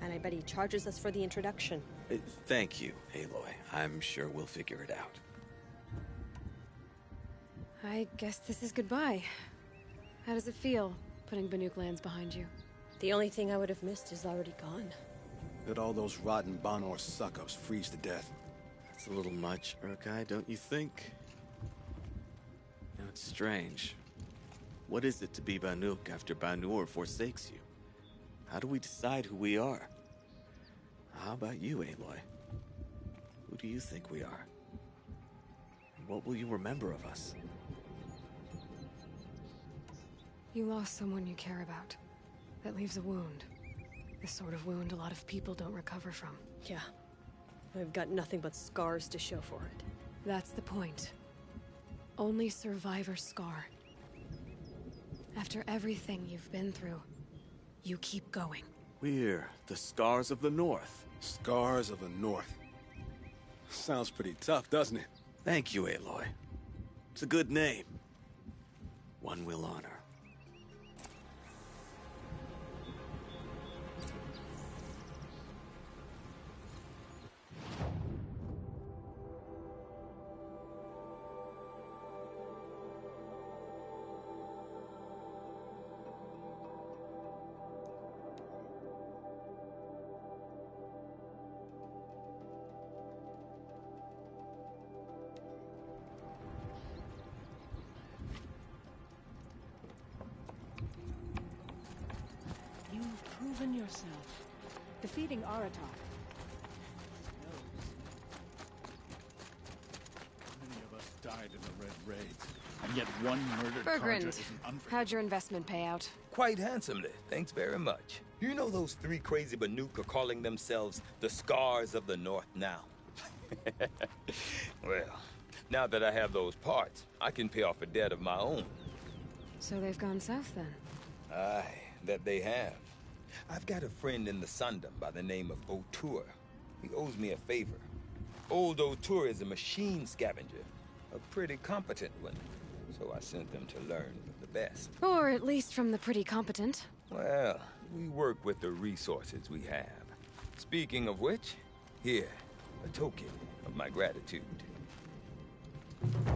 And I bet he charges us for the introduction. Thank you, Aloy. I'm sure we'll figure it out. I guess this is goodbye. How does it feel, putting Banuk lands behind you? The only thing I would have missed is already gone. Let all those rotten Banor suck-ups freeze to death. That's a little much, Urkai, don't you think? You know, it's strange. What is it to be Banuk after Banur forsakes you? How do we decide who we are? How about you, Aloy? Who do you think we are? And what will you remember of us? You lost someone you care about. That leaves a wound. The sort of wound a lot of people don't recover from. Yeah. I've got nothing but scars to show for it. That's the point. Only survivors scar. After everything you've been through, you keep going. We're the Scars of the North. Scars of the North. Sounds pretty tough, doesn't it? Thank you, Aloy. It's a good name. One we'll honor. You've proven yourself. Defeating Aratok. Many of us died in the Red Raids, and yet one murdered Carja Bergrand, isn't unforgivable. how'd your investment pay out? Quite handsomely, thanks very much. You know those 3 crazy Banuk are calling themselves the Scars of the North now? Well, now that I have those parts, I can pay off a debt of my own. So they've gone south then? Aye, that they have. I've got a friend in the Sundom by the name of O'Toole. He owes me a favor. Old O'Toole is a machine scavenger, a pretty competent one. So I sent them to learn from the best. Or at least from the pretty competent. Well, we work with the resources we have. Speaking of which, here, a token of my gratitude. Say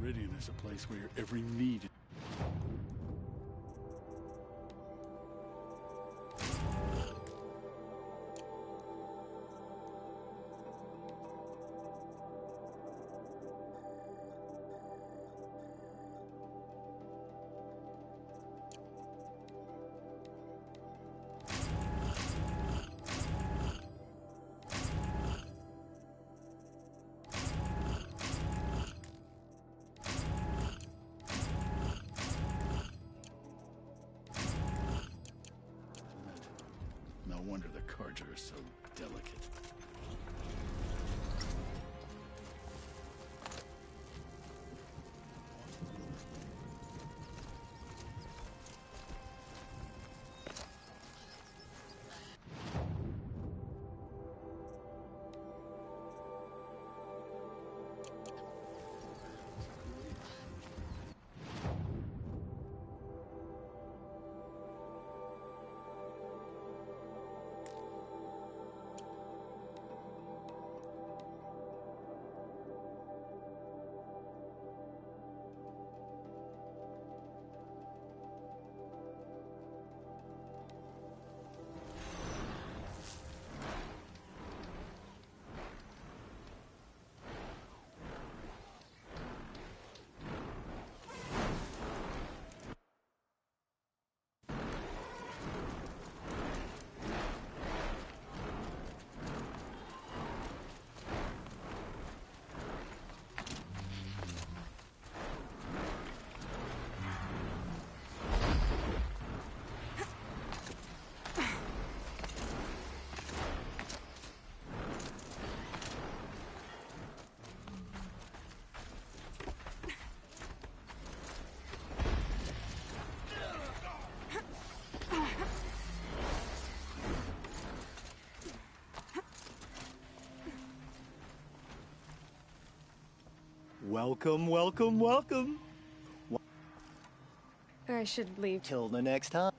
Meridian is a place where your every need is... No wonder the Carja are so delicate. Welcome, welcome, welcome. I should leave. Till the next time.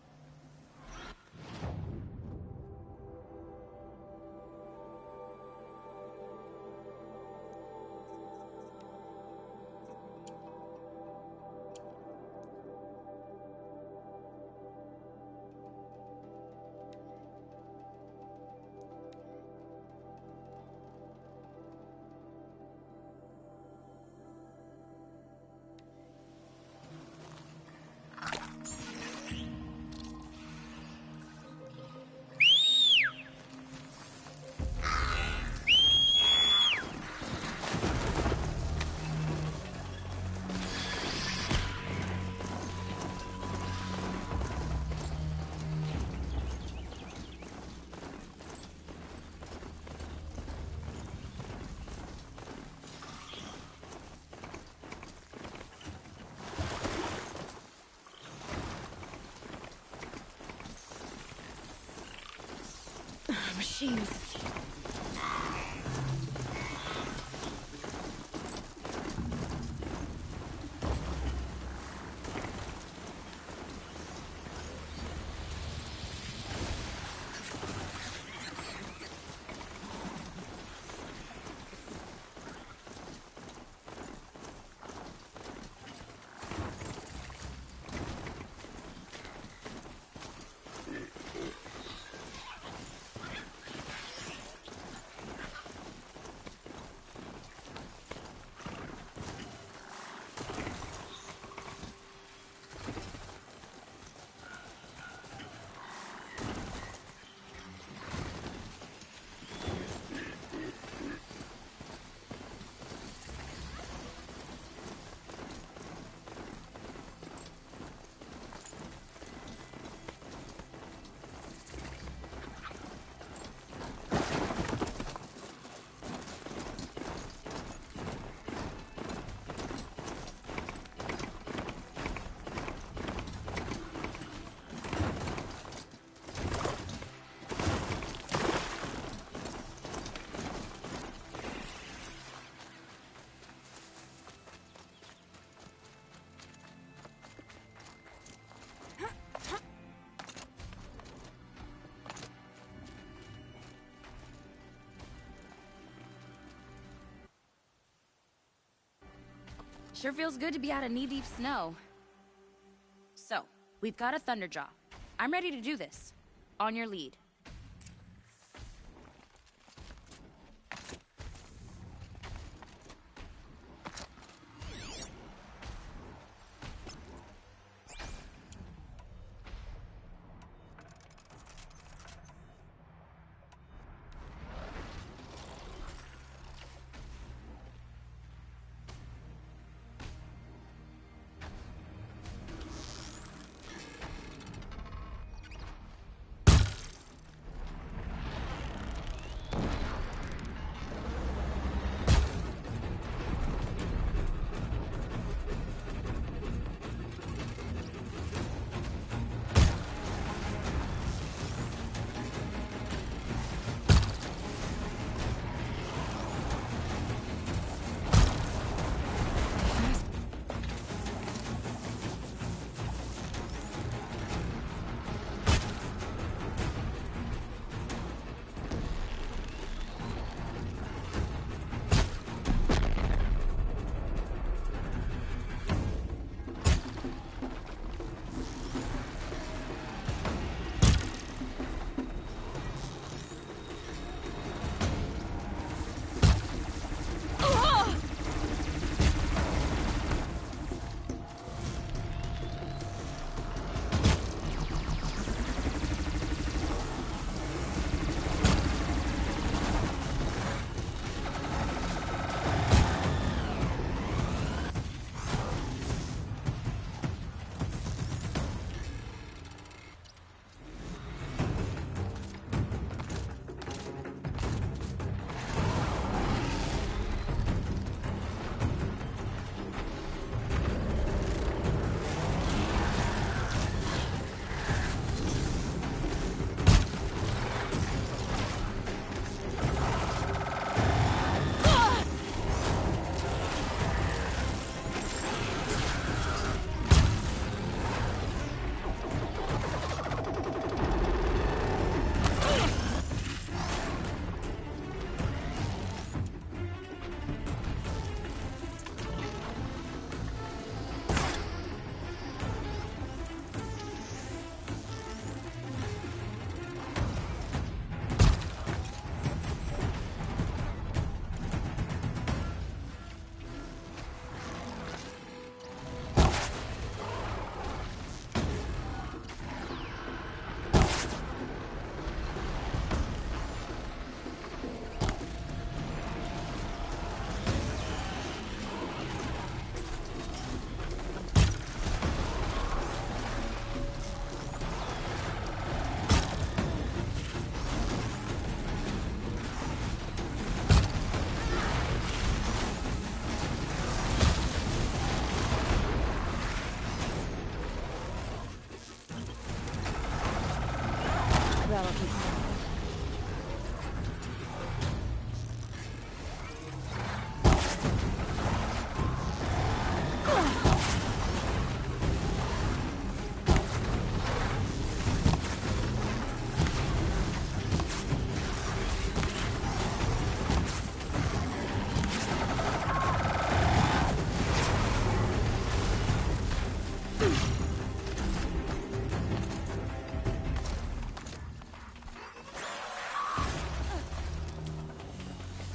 Machines. Sure feels good to be out of knee-deep snow. So, we've got a Thunderjaw. I'm ready to do this. On your lead.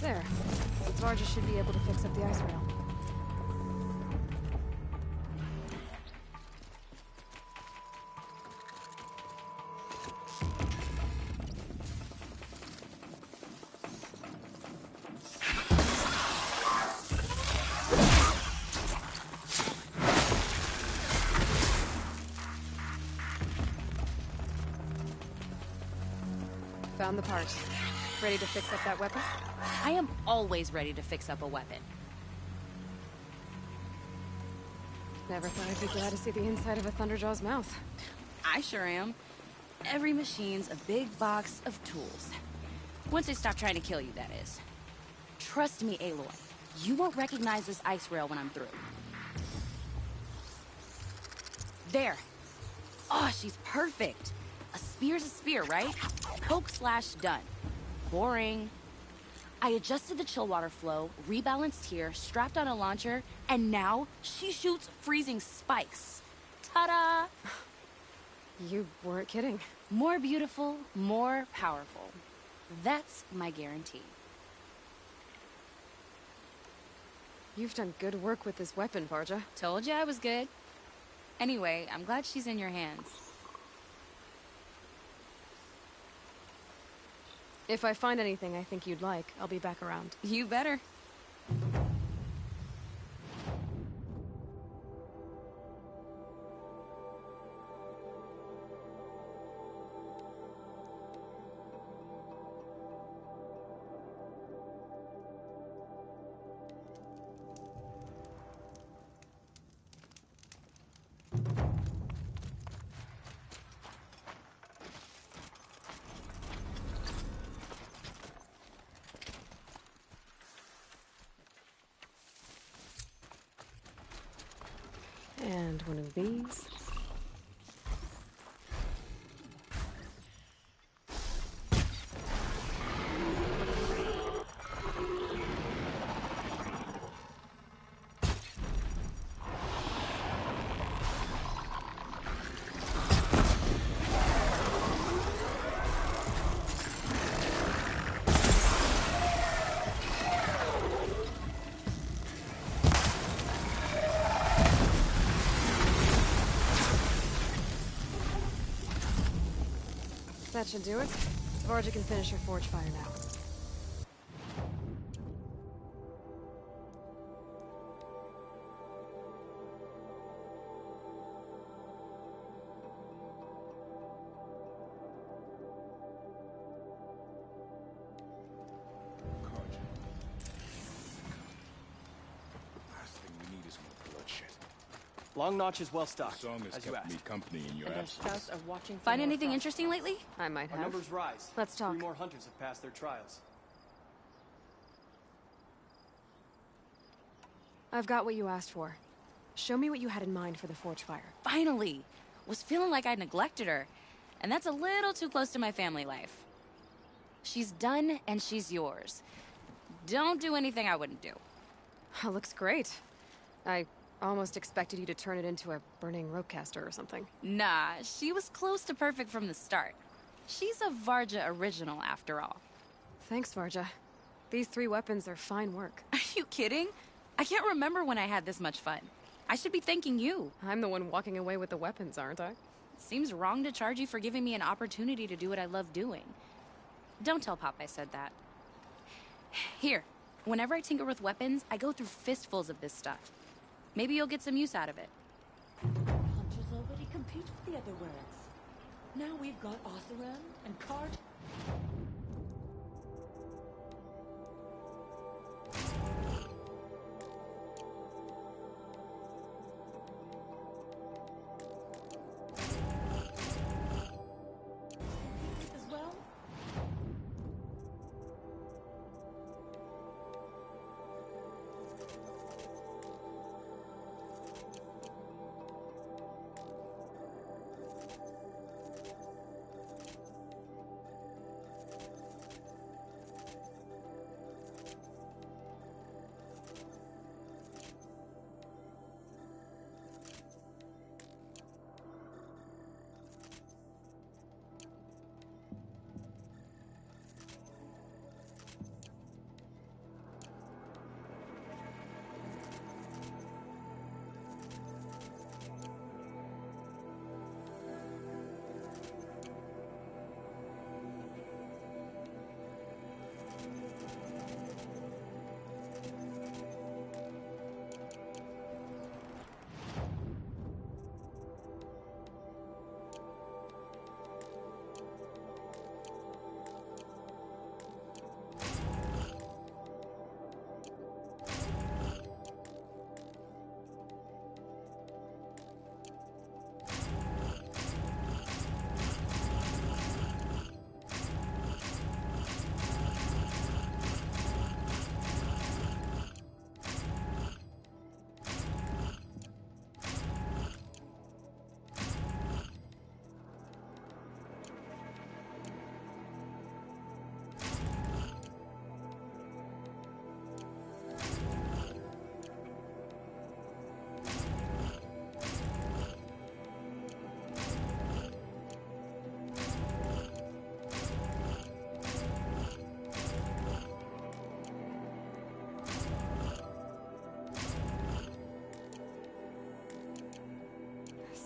There. Varja should be able to fix up the ice rail. Found the part. Ready to fix up that weapon? I am always ready to fix up a weapon. Never thought I'd be glad to see the inside of a Thunderjaw's mouth. I sure am. Every machine's a big box of tools. Once they stop trying to kill you, that is. Trust me, Aloy. You won't recognize this ice rail when I'm through. There. Oh, she's perfect. A spear's a spear, right? Poke slash done. Boring. I adjusted the chill water flow, rebalanced here, strapped on a launcher, and now she shoots freezing spikes. Ta-da! You weren't kidding. More beautiful, more powerful. That's my guarantee. You've done good work with this weapon, Varja. Told you I was good. Anyway, I'm glad she's in your hands. If I find anything I think you'd like, I'll be back around. You better. And one of these. That should do it. Varja can finish her forge fire now. Last thing we need is more bloodshed. Long Notch is well stocked, The song has as you kept me asked. company in your And our absence. scouts are watching for Find more anything frost. interesting lately? I might Our have. numbers rise. Let's talk. 3 more hunters have passed their trials. I've got what you asked for. Show me what you had in mind for the forge fire. Finally! Was feeling like I neglected her. And that's a little too close to my family life. She's done and she's yours. Don't do anything I wouldn't do. Looks great. I almost expected you to turn it into a burning ropecaster or something. Nah, she was close to perfect from the start. She's a Varja original after all. Thanks, Varja. These 3 weapons are fine work. Are you kidding? I can't remember when I had this much fun. I should be thanking you. I'm the one walking away with the weapons, aren't I? It seems wrong to charge you for giving me an opportunity to do what I love doing. Don't tell Pop I said that. Here, whenever I tinker with weapons, I go through fistfuls of this stuff. Maybe you'll get some use out of it. Hunters already compete with the other worlds. Now we've got Oseram and Cart. As well?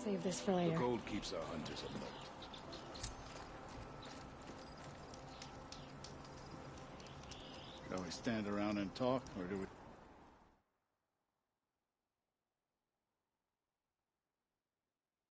Save this for The later. gold keeps our hunters alert. Shall we stand around and talk, or do we...